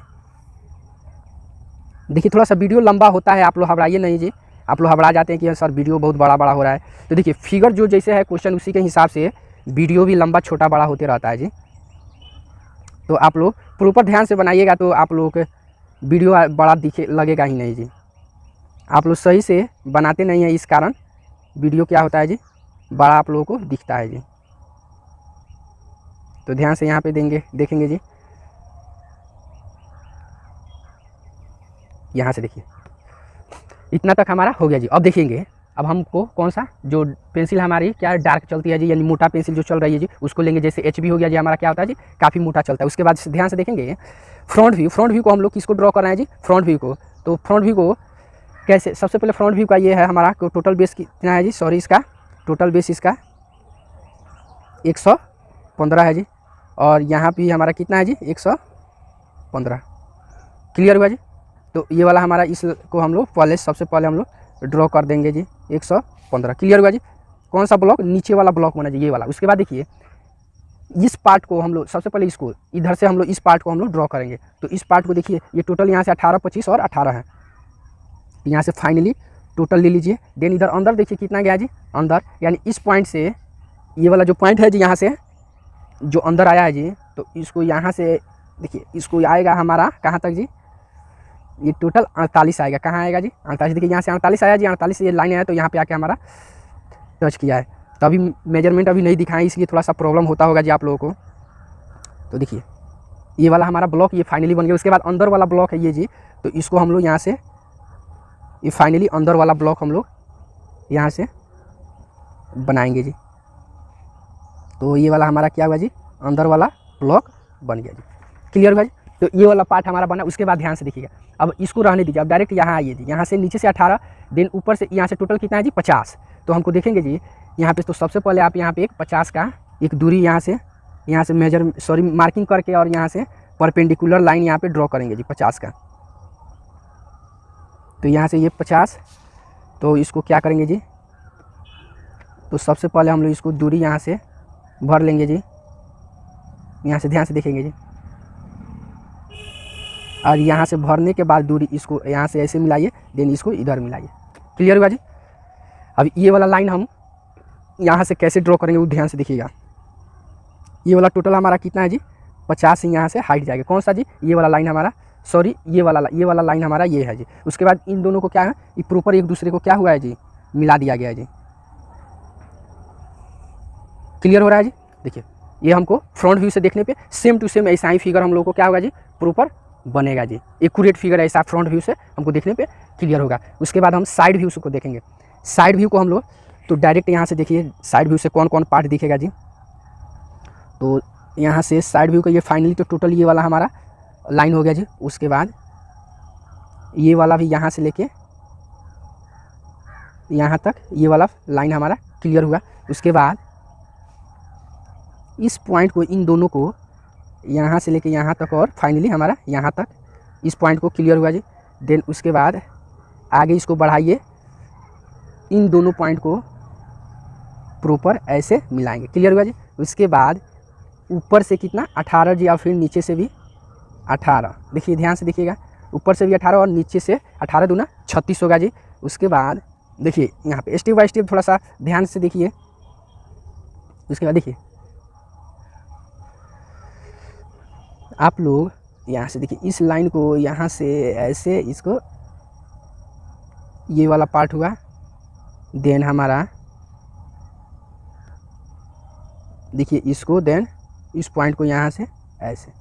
देखिए थोड़ा सा वीडियो लंबा होता है, आप लोग घबराइए नहीं जी। आप लोग घबरा जाते हैं कि सर वीडियो बहुत बड़ा बड़ा हो रहा है, तो देखिए फिगर जो जैसे है क्वेश्चन उसी के हिसाब से वीडियो भी लंबा छोटा बड़ा होते रहता है जी। तो आप लोग प्रॉपर ध्यान से बनाइएगा तो आप लोगों के वीडियो बड़ा दिखे लगेगा ही नहीं जी। आप लोग सही से बनाते नहीं हैं, इस कारण वीडियो क्या होता है जी बड़ा आप लोगों को दिखता है जी। तो ध्यान से यहाँ पे देंगे, देखेंगे जी, यहाँ से देखिए इतना तक हमारा हो गया जी। अब देखेंगे, अब हमको कौन सा जो पेंसिल हमारी क्या डार्क चलती है जी, यानी मोटा पेंसिल जो चल रही है जी, उसको लेंगे। जैसे एच बी हो गया जी, हमारा क्या होता है जी, काफ़ी मोटा चलता है। उसके बाद ध्यान से देखेंगे फ्रंट व्यू। फ्रंट व्यू को हम लोग किसको ड्रॉ कर रहे हैं जी, फ्रंट व्यू को। तो फ्रंट व्यू को कैसे, सबसे पहले फ्रंट व्यू का ये है हमारा टोटल बेस कितना है जी, सॉरी इसका टोटल बेस इसका 115 है जी, और यहाँ भी हमारा कितना है जी 115। क्लियर हुआ जी। तो ये वाला हमारा इसको हम लोग पहले सबसे पहले हम लोग ड्रॉ कर देंगे जी 115। क्लियर हुआ जी। कौन सा ब्लॉक, नीचे वाला ब्लॉक बना जी, ये वाला। उसके बाद देखिए इस पार्ट को हम लोग सबसे पहले इसको इधर से हम लोग इस पार्ट को हम लोग ड्रॉ करेंगे। तो इस पार्ट को देखिए, ये टोटल यहाँ से 18, 25 और 18 है। यहाँ से फाइनली टोटल ले लीजिए। देन इधर अंदर देखिए कितना गया जी, अंदर यानी इस पॉइंट से ये वाला जो पॉइंट है जी, यहाँ से जो अंदर आया है जी, तो इसको यहाँ से देखिए, इसको आएगा हमारा कहाँ तक जी, ये टोटल 48 आएगा। कहाँ आएगा जी 48, देखिए यहाँ से 48 आया जी, 48 से ये लाइन आया तो यहाँ पे आके हमारा टच किया है। तो अभी मेजरमेंट अभी नहीं दिखाएं, इसलिए थोड़ा सा प्रॉब्लम होता होगा जी आप लोगों को। तो देखिए ये वाला हमारा ब्लॉक ये फाइनली बन गया। उसके बाद अंदर वाला ब्लॉक है ये जी, तो इसको हम लोग यहाँ से ये फाइनली अंदर वाला ब्लॉक हम लोग यहाँ से बनाएंगे जी। तो ये वाला हमारा क्या हुआ जी, अंदर वाला ब्लॉक बन गया जी। क्लियर हुआ जी। तो ये वाला पार्ट हमारा बना। उसके बाद ध्यान से देखिएगा, अब इसको रहने दीजिए। अब डायरेक्ट यहाँ आइए जी, यहाँ से नीचे से 18, देन ऊपर से यहाँ से टोटल कितना है जी 50। तो हमको देखेंगे जी यहाँ पे, तो सबसे पहले आप यहाँ पे एक 50 का एक दूरी यहाँ से मेजर सॉरी मार्किंग करके और यहाँ से परपेंडिकुलर लाइन यहाँ पे ड्रॉ करेंगे जी 50 का। तो यहाँ से ये 50, तो इसको क्या करेंगे जी, तो सबसे पहले हम लोग इसको दूरी यहाँ से भर लेंगे जी। यहाँ से ध्यान से देखेंगे जी, और यहाँ से भरने के बाद दूरी इसको यहाँ से ऐसे मिलाइए, देन इसको इधर मिलाइए। क्लियर हुआ जी। अब ये वाला लाइन हम यहाँ से कैसे ड्रॉ करेंगे वो ध्यान से देखिएगा। ये वाला टोटल हमारा कितना है जी 50 यहाँ से हाइट जाएगा। कौन सा जी, ये वाला लाइन हमारा, सॉरी ये वाला लाइन हमारा ये है जी। उसके बाद इन दोनों को क्या है, ये प्रॉपर एक दूसरे को क्या हुआ है जी, मिला दिया गया है जी। क्लियर हो रहा है जी। देखिए ये हमको फ्रंट व्यू से देखने पे सेम टू सेम ऐसा ही फिगर हम लोग को क्या होगा जी, प्रॉपर बनेगा जी। एक्यूरेट फिगर ऐसा फ्रंट व्यू से हमको देखने पे क्लियर होगा। उसके बाद हम साइड व्यू को देखेंगे। साइड व्यू को हम लोग तो डायरेक्ट यहाँ से देखिए साइड व्यू से कौन कौन पार्ट दिखेगा जी। तो यहाँ से साइड व्यू का ये फाइनली तो टोटल ये वाला हमारा लाइन हो गया जी। उसके बाद ये वाला भी यहाँ से लेके यहाँ तक ये वाला लाइन हमारा क्लियर हुआ। उसके बाद इस पॉइंट को, इन दोनों को यहाँ से लेके यहाँ तक और फाइनली हमारा यहाँ तक इस पॉइंट को क्लियर हुआ जी। देन उसके बाद आगे इसको बढ़ाइए, इन दोनों पॉइंट को प्रॉपर ऐसे मिलाएंगे। क्लियर हुआ जी। उसके बाद ऊपर से कितना 18 जी, और फिर नीचे से भी 18। देखिए ध्यान से देखिएगा, ऊपर से भी 18 और नीचे से 18 दूना 36 होगा जी। उसके बाद देखिए यहाँ पे स्टेप बाय स्टेप थोड़ा सा ध्यान से देखिए। उसके बाद देखिए आप लोग यहाँ से देखिए इस लाइन को यहाँ से ऐसे इसको, ये वाला पार्ट हुआ। देन हमारा देखिए इसको, देन इस पॉइंट को यहाँ से ऐसे।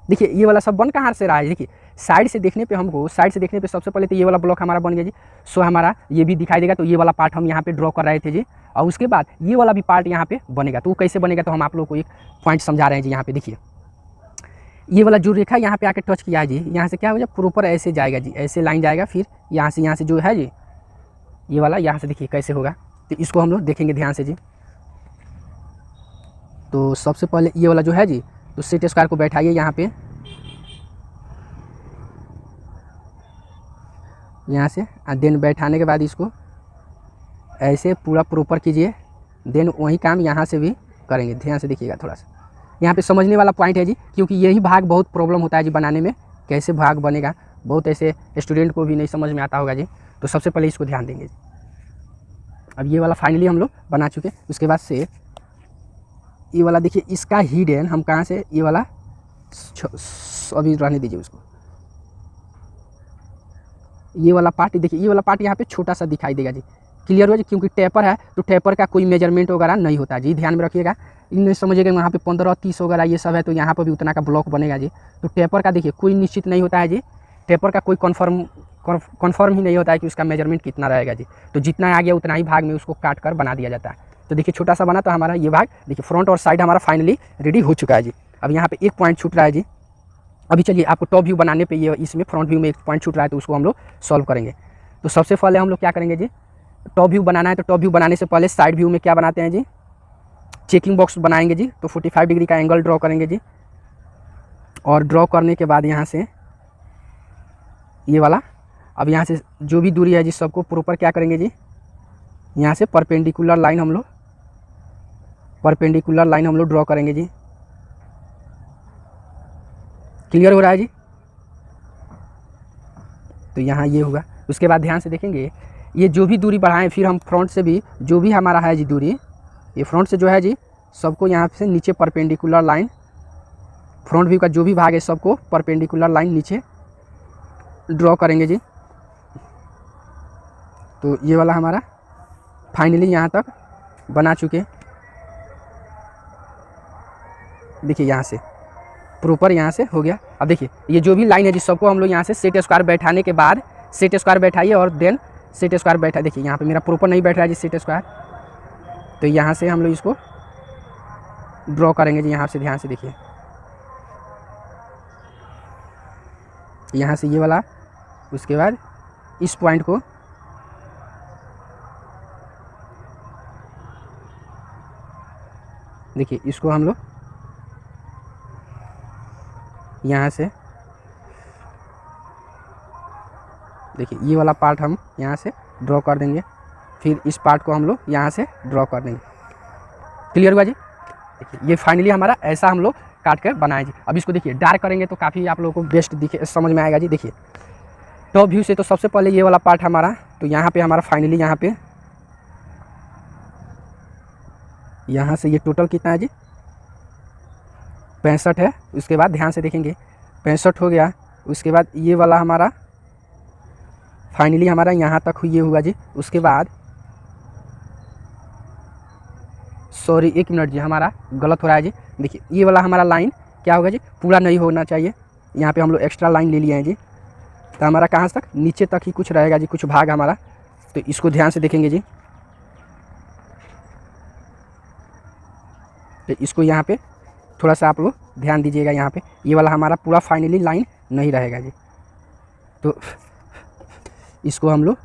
देखिए ये वाला सब बन कहाँ से रहा है, देखिए साइड से देखने पे हमको, साइड से देखने पे सबसे पहले तो ये वाला ब्लॉक हमारा बन गया जी। सो हमारा ये भी दिखाई देगा। तो ये वाला पार्ट हम यहाँ पे ड्रॉ कर रहे थे जी, और उसके बाद ये वाला भी पार्ट यहाँ पे बनेगा। तो वो कैसे बनेगा, तो हम आप लोग को एक पॉइंट समझा रहे हैं जी। यहाँ पे देखिए ये वाला जो रेखा यहाँ पे आके टच किया है जी, यहाँ से क्या हो जाए प्रॉपर ऐसे जाएगा जी, ऐसे लाइन जाएगा। फिर यहाँ से जो है जी ये वाला, यहाँ से देखिए कैसे होगा। तो इसको हम लोग देखेंगे ध्यान से जी। तो सबसे पहले ये वाला जो है जी, तो सेट स्क्वायर को बैठाइए यहाँ पे, यहाँ से। देन बैठाने के बाद इसको ऐसे पूरा प्रॉपर कीजिए। देन वही काम यहाँ से भी करेंगे। ध्यान से देखिएगा थोड़ा सा, यहाँ पे समझने वाला पॉइंट है जी, क्योंकि यही भाग बहुत प्रॉब्लम होता है जी बनाने में। कैसे भाग बनेगा, बहुत ऐसे स्टूडेंट को भी नहीं समझ में आता होगा जी। तो सबसे पहले इसको ध्यान देंगे जी। अब ये वाला फाइनली हम लोग बना चुके। उसके बाद से ये वाला देखिए, इसका हिडन हम कहाँ से, ये वाला अभी रहने दीजिए उसको। ये वाला पार्ट देखिए, ये वाला पार्ट यहाँ पे छोटा सा दिखाई देगा जी। क्लियर हुआ जी। क्योंकि टेपर है तो टेपर का कोई मेजरमेंट वगैरह नहीं होता जी, ध्यान में रखिएगा। इन समझिएगा वहाँ पे 15-30 वगैरह ये सब है, तो यहाँ पर भी उतना का ब्लॉक बनेगा जी। तो टेपर का देखिए कोई निश्चित नहीं होता है जी, टेपर का कोई कन्फर्म ही नहीं होता है कि उसका मेजरमेंट कितना रहेगा जी। तो जितना आ गया उतना ही भाग में उसको काट कर बना दिया जाता है। तो देखिए छोटा सा बना, तो हमारा ये भाग देखिए फ्रंट और साइड हमारा फाइनली रेडी हो चुका है जी। अब यहाँ पे एक पॉइंट छूट रहा है जी। अभी चलिए आपको टॉप व्यू बनाने पे ये इसमें फ्रंट व्यू में एक पॉइंट छूट रहा है, तो उसको हम लोग सॉल्व करेंगे। तो सबसे पहले हम लोग क्या करेंगे जी, टॉप व्यू बनाना है, तो टॉप व्यू बनाने से पहले साइड व्यू में क्या बनाते हैं जी, चेकिंग बॉक्स बनाएंगे जी। तो 45 डिग्री का एंगल ड्रॉ करेंगे जी, और ड्रॉ करने के बाद यहाँ से ये वाला, अब यहाँ से जो भी दूरी है जी सबको प्रॉपर क्या करेंगे जी, यहाँ से परपेंडिकुलर लाइन हम लोग ड्रॉ करेंगे जी। क्लियर हो रहा है जी। तो यहाँ ये होगा। उसके बाद ध्यान से देखेंगे, ये जो भी दूरी बढ़ाएं, फिर हम फ्रंट से भी जो भी हमारा है जी दूरी, ये फ्रंट से जो है जी सबको यहाँ से नीचे परपेंडिकुलर लाइन, फ्रंट व्यू का जो भी भाग है सबको परपेंडिकुलर लाइन नीचे ड्रॉ करेंगे जी। तो ये वाला हमारा फाइनली यहाँ तक बना चुके। देखिए यहाँ से प्रॉपर यहाँ से हो गया। अब देखिए ये जो भी लाइन है जी सबको हम लोग यहाँ से सेट स्क्वायर बैठाने के बाद, सेट स्क्वायर बैठाइए और देन सेट स्क्वायर बैठा। देखिए यहाँ पे मेरा प्रॉपर नहीं बैठ रहा है जी सेट स्क्वायर, तो यहाँ से हम लोग इसको ड्रॉ करेंगे जी। यहाँ से ध्यान से देखिए, यहाँ से ये वाला, उसके बाद इस पॉइंट को देखिए, इसको हम लोग यहाँ से देखिए ये वाला पार्ट हम यहाँ से ड्रॉ कर देंगे, फिर इस पार्ट को हम लोग यहाँ से ड्रॉ कर देंगे। क्लियर हुआ जी। देखिए ये फाइनली हमारा ऐसा हम लोग काट कर बनाए जी। अब इसको देखिए डार्क करेंगे तो काफ़ी आप लोगों को बेस्ट दिखे, समझ में आएगा जी। देखिए टॉप व्यू से तो सबसे पहले ये वाला पार्ट हमारा, तो यहाँ पे हमारा फाइनली यहाँ से ये टोटल कितना है जी, 65 है। उसके बाद ध्यान से देखेंगे 65 हो गया। उसके बाद ये वाला हमारा फाइनली हमारा यहाँ तक ये हुआ जी। उसके बाद सॉरी एक मिनट जी, हमारा गलत हो रहा है जी। देखिए ये वाला हमारा लाइन क्या होगा जी, पूरा नहीं होना चाहिए। यहाँ पे हम लोग एक्स्ट्रा लाइन ले लिए हैं जी, तो हमारा कहाँ तक, नीचे तक ही कुछ रहेगा जी, कुछ भाग हमारा। तो इसको ध्यान से देखेंगे जी। तो इसको यहाँ पे थोड़ा सा आप लोग ध्यान दीजिएगा, यहाँ पे ये वाला हमारा पूरा फाइनली लाइन नहीं रहेगा जी। तो इसको हम लोग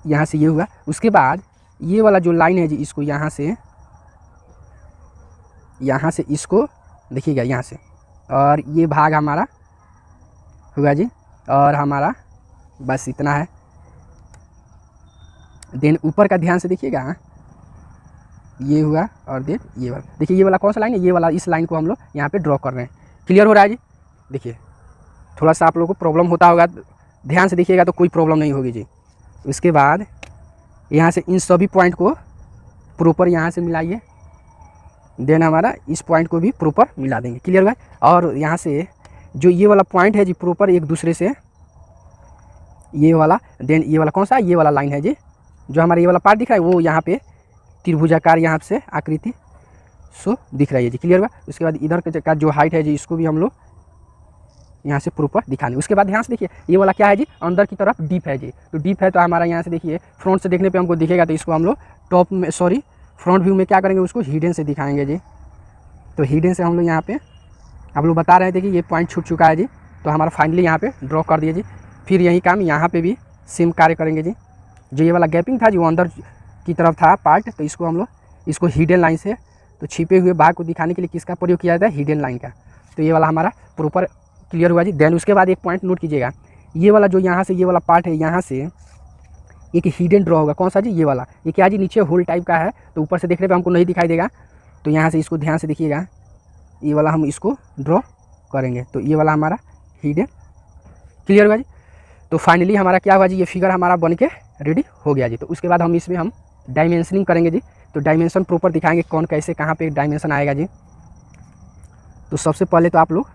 यहाँ से ये हुआ। उसके बाद ये वाला जो लाइन है जी, इसको यहाँ से इसको देखिएगा यहाँ से, और ये भाग हमारा हुआ जी, और हमारा बस इतना है। देन ऊपर का ध्यान से देखिएगा, ये हुआ, और देन ये वाला। देखिए ये वाला कौन सा लाइन है, ये वाला, इस लाइन को हम लोग यहाँ पे ड्रॉ कर रहे हैं। क्लियर हो रहा है जी। देखिए थोड़ा सा आप लोगों को प्रॉब्लम होता होगा, ध्यान से देखिएगा तो कोई प्रॉब्लम नहीं होगी जी। उसके बाद यहाँ से इन सभी पॉइंट को प्रॉपर यहाँ से मिलाइए, देन हमारा इस पॉइंट को भी प्रॉपर मिला देंगे। क्लियर हुआ। और यहाँ से जो ये वाला पॉइंट है जी प्रॉपर एक दूसरे से, ये वाला, देन ये वाला कौन सा, ये वाला लाइन है जी, जो हमारा ये वाला पार्ट दिख रहा है वो यहाँ पे त्रिभुजाकार यहाँ से आकृति सो दिख रही है जी। क्लियर हुआ। उसके बाद इधर का जो हाइट है जी, इसको भी हम लोग यहाँ से प्रॉपर दिखाने। उसके बाद ध्यान से देखिए ये वाला क्या है जी, अंदर की तरफ डीप है जी। तो डीप है तो हमारा यहाँ से देखिए फ्रंट से देखने पे हमको दिखेगा, तो इसको हम लोग टॉप में फ्रंट व्यू में क्या करेंगे, उसको हिडन से दिखाएंगे जी। तो हिडन से हम लोग यहाँ पे आप लोग बता रहे थे कि ये पॉइंट छूट चुका है जी, तो हमारा फाइनली यहाँ पे ड्रॉ कर दिए जी। फिर यही काम यहाँ पे भी सेम कार्य करेंगे जी। जो ये वाला गैपिंग था जी वो अंदर की तरफ था पार्ट, तो इसको हम लोग इसको हिडन लाइन से, तो छिपे हुए भाग को दिखाने के लिए किसका प्रयोग किया जाता है, हिडन लाइन का। तो ये वाला हमारा प्रॉपर क्लियर हुआ जी। देन उसके बाद एक पॉइंट नोट कीजिएगा, ये वाला जो यहाँ से ये वाला पार्ट है, यहाँ से एक हिडन ड्रॉ होगा। कौन सा जी, ये वाला। ये क्या जी, नीचे होल टाइप का है, तो ऊपर से देखने पे हमको नहीं दिखाई देगा। तो यहाँ से इसको ध्यान से देखिएगा, ये वाला हम इसको ड्रॉ करेंगे। तो ये वाला हमारा हिडन। क्लियर हुआ जी। तो फाइनली हमारा क्या हुआ जी, ये फिगर हमारा बन के रेडी हो गया जी। तो उसके बाद हम इसमें हम डायमेंशनिंग करेंगे जी। तो डायमेंशन प्रॉपर दिखाएंगे, कौन कैसे कहाँ पे डायमेंशन आएगा जी। तो सबसे पहले तो आप लोग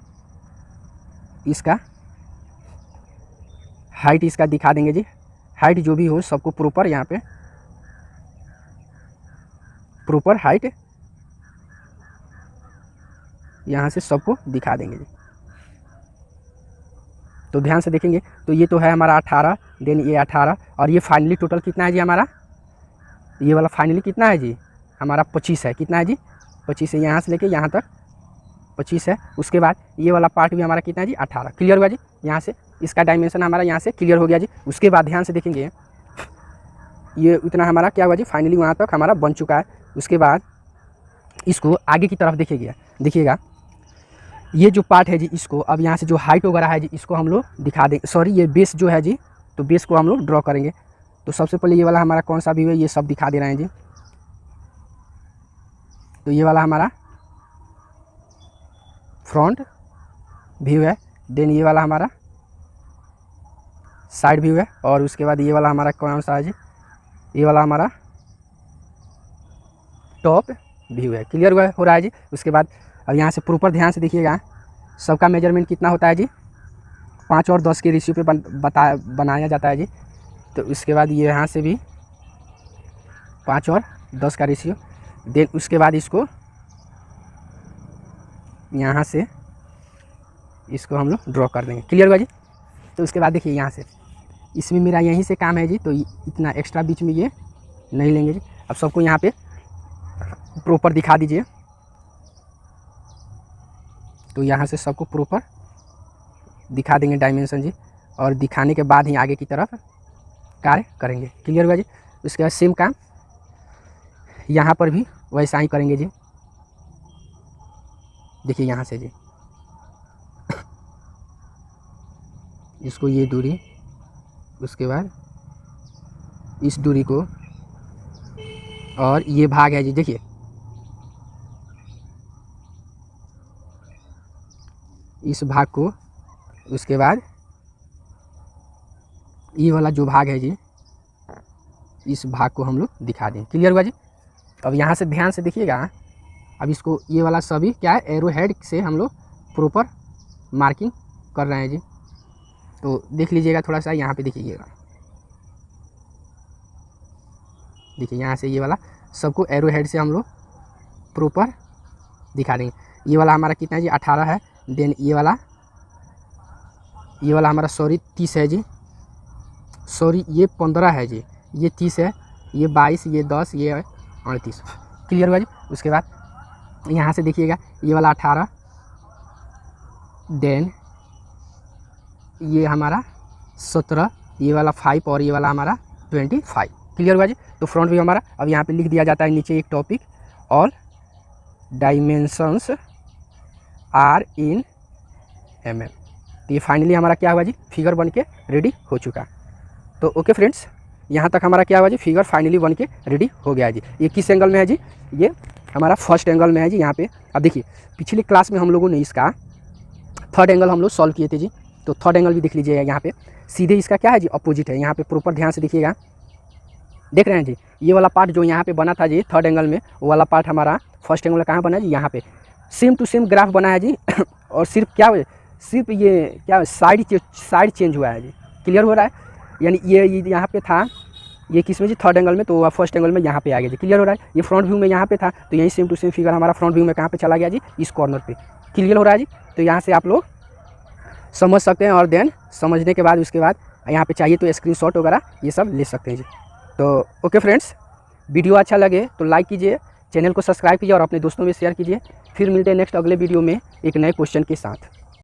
इसका हाइट इसका दिखा देंगे जी। हाइट जो भी हो सबको प्रॉपर यहाँ पे प्रॉपर हाइट यहाँ से सबको दिखा देंगे जी। तो ध्यान से देखेंगे तो ये तो है हमारा 18, देन ये 18 और ये फाइनली टोटल कितना है जी हमारा, ये वाला फाइनली कितना है जी हमारा 25 है। कितना है जी 25 है, यहाँ से लेके यहाँ तक 25 है। उसके बाद ये वाला पार्ट भी हमारा कितना है जी 18। क्लियर हुआ जी, यहाँ से इसका डायमेंशन हमारा यहाँ से क्लियर हो गया जी। उसके बाद ध्यान से देखेंगे ये इतना हमारा क्या हुआ जी फाइनली वहाँ तक हमारा बन चुका है। उसके बाद इसको आगे की तरफ देखिएगा ये जो पार्ट है जी, इसको अब यहाँ से जो हाइट वगैरह है जी इसको हम लोग दिखा दें, सॉरी ये बेस जो है जी, तो बेस को हम लोग ड्रॉ करेंगे। तो सबसे पहले ये वाला हमारा कौन सा व्यू है ये सब दिखा दे रहे हैं जी। तो ये वाला हमारा फ्रंट व्यू है, देन ये वाला हमारा साइड व्यू है, और उसके बाद ये वाला हमारा कौन सा है जी, ये वाला हमारा टॉप व्यू है। क्लियर हो रहा है जी। उसके बाद अब यहाँ से प्रॉपर ध्यान से देखिएगा सबका मेजरमेंट कितना होता है जी 5 और 10 के रेशियो पे बनाया जाता है जी। तो उसके बाद ये यहाँ से भी 5 और 10 का रेशियो, देन उसके बाद इसको यहाँ से इसको हम लोग ड्रॉ कर देंगे। क्लियर हुआ जी। तो उसके बाद देखिए यहाँ से इसमें मेरा यहीं से काम है जी, तो इतना एक्स्ट्रा बीच में ये नहीं लेंगे जी। अब सबको यहाँ पे प्रॉपर दिखा दीजिए। तो यहाँ से सबको प्रॉपर दिखा देंगे डायमेंशन जी, और दिखाने के बाद ही आगे की तरफ कार्य करेंगे। क्लियर हुआ जी। उसके बाद सेम काम यहाँ पर भी वैसा ही करेंगे जी। देखिए यहाँ से जी इसको ये दूरी, उसके बाद इस दूरी को, और ये भाग है जी देखिए इस भाग को, उसके बाद ये वाला जो भाग है जी इस भाग को हम लोग दिखा दें। क्लियर हुआ जी। अब यहाँ से ध्यान से देखिएगा, अब इसको ये वाला सभी क्या है एरो हेड से हम लोग प्रॉपर मार्किंग कर रहे हैं जी। तो देख लीजिएगा थोड़ा सा यहाँ पे देखिएगा, देखिए यहाँ से ये वाला सबको एरो हेड से हम लोग प्रॉपर दिखा देंगे। ये वाला हमारा कितना है जी 18 है, देन ये वाला हमारा सॉरी 30 है जी, सॉरी ये 15 है जी, ये 30 है, ये 22, ये 10, ये 38। क्लियर हुआ जी। उसके बाद यहाँ से देखिएगा ये वाला 18, देन ये हमारा 17, ये वाला 5 और ये वाला हमारा 25। क्लियर हुआ जी। तो फ्रंट व्यू हमारा अब यहाँ पे लिख दिया जाता है नीचे एक topic, all dimensions are in mm। तो ये फाइनली हमारा क्या हुआ जी फिगर बन के रेडी हो चुका। तो ओके फ्रेंड्स, यहाँ तक हमारा क्या हुआ जी फिगर फाइनली बन के रेडी हो गया है जी। ये किस एंगल में है जी, ये हमारा फर्स्ट एंगल में है जी। यहाँ पे अब देखिए पिछली क्लास में हम लोगों ने इसका थर्ड एंगल हम लोग सॉल्व किए थे जी। तो थर्ड एंगल भी देख लीजिएगा, यहाँ पे सीधे इसका क्या है जी अपोजिट है। यहाँ पे प्रॉपर ध्यान से देखिएगा, देख रहे हैं जी ये वाला पार्ट जो यहाँ पे बना था जी थर्ड एंगल में, वो वाला पार्ट हमारा फर्स्ट एंगल में कहाँ बना है जी यहाँ पे सेम टू सेम ग्राफ बना है जी और सिर्फ क्या सिर्फ ये क्या साइड चेंज हुआ है जी। क्लियर हो रहा है, यानी ये यहाँ पे था, ये किस में जी थर्ड एंगल में, तो फर्स्ट एंगल में यहाँ पे आ गया जी। क्लियर हो रहा है। ये फ्रंट व्यू में यहाँ पे था, तो यही सेम टू सेम फिगर हमारा फ्रंट व्यू में कहाँ पे चला गया जी इस कॉर्नर पे। क्लियर हो रहा है जी। तो यहाँ से आप लोग समझ सकते हैं, और देन समझने के बाद उसके बाद यहाँ पे चाहिए तो स्क्रीनशॉट वगैरह ये सब ले सकते हैं जी। तो ओके फ्रेंड्स, वीडियो अच्छा लगे तो लाइक कीजिए, चैनल को सब्सक्राइब कीजिए और अपने दोस्तों में शेयर कीजिए। फिर मिलते हैं नेक्स्ट अगले वीडियो में एक नए क्वेश्चन के साथ।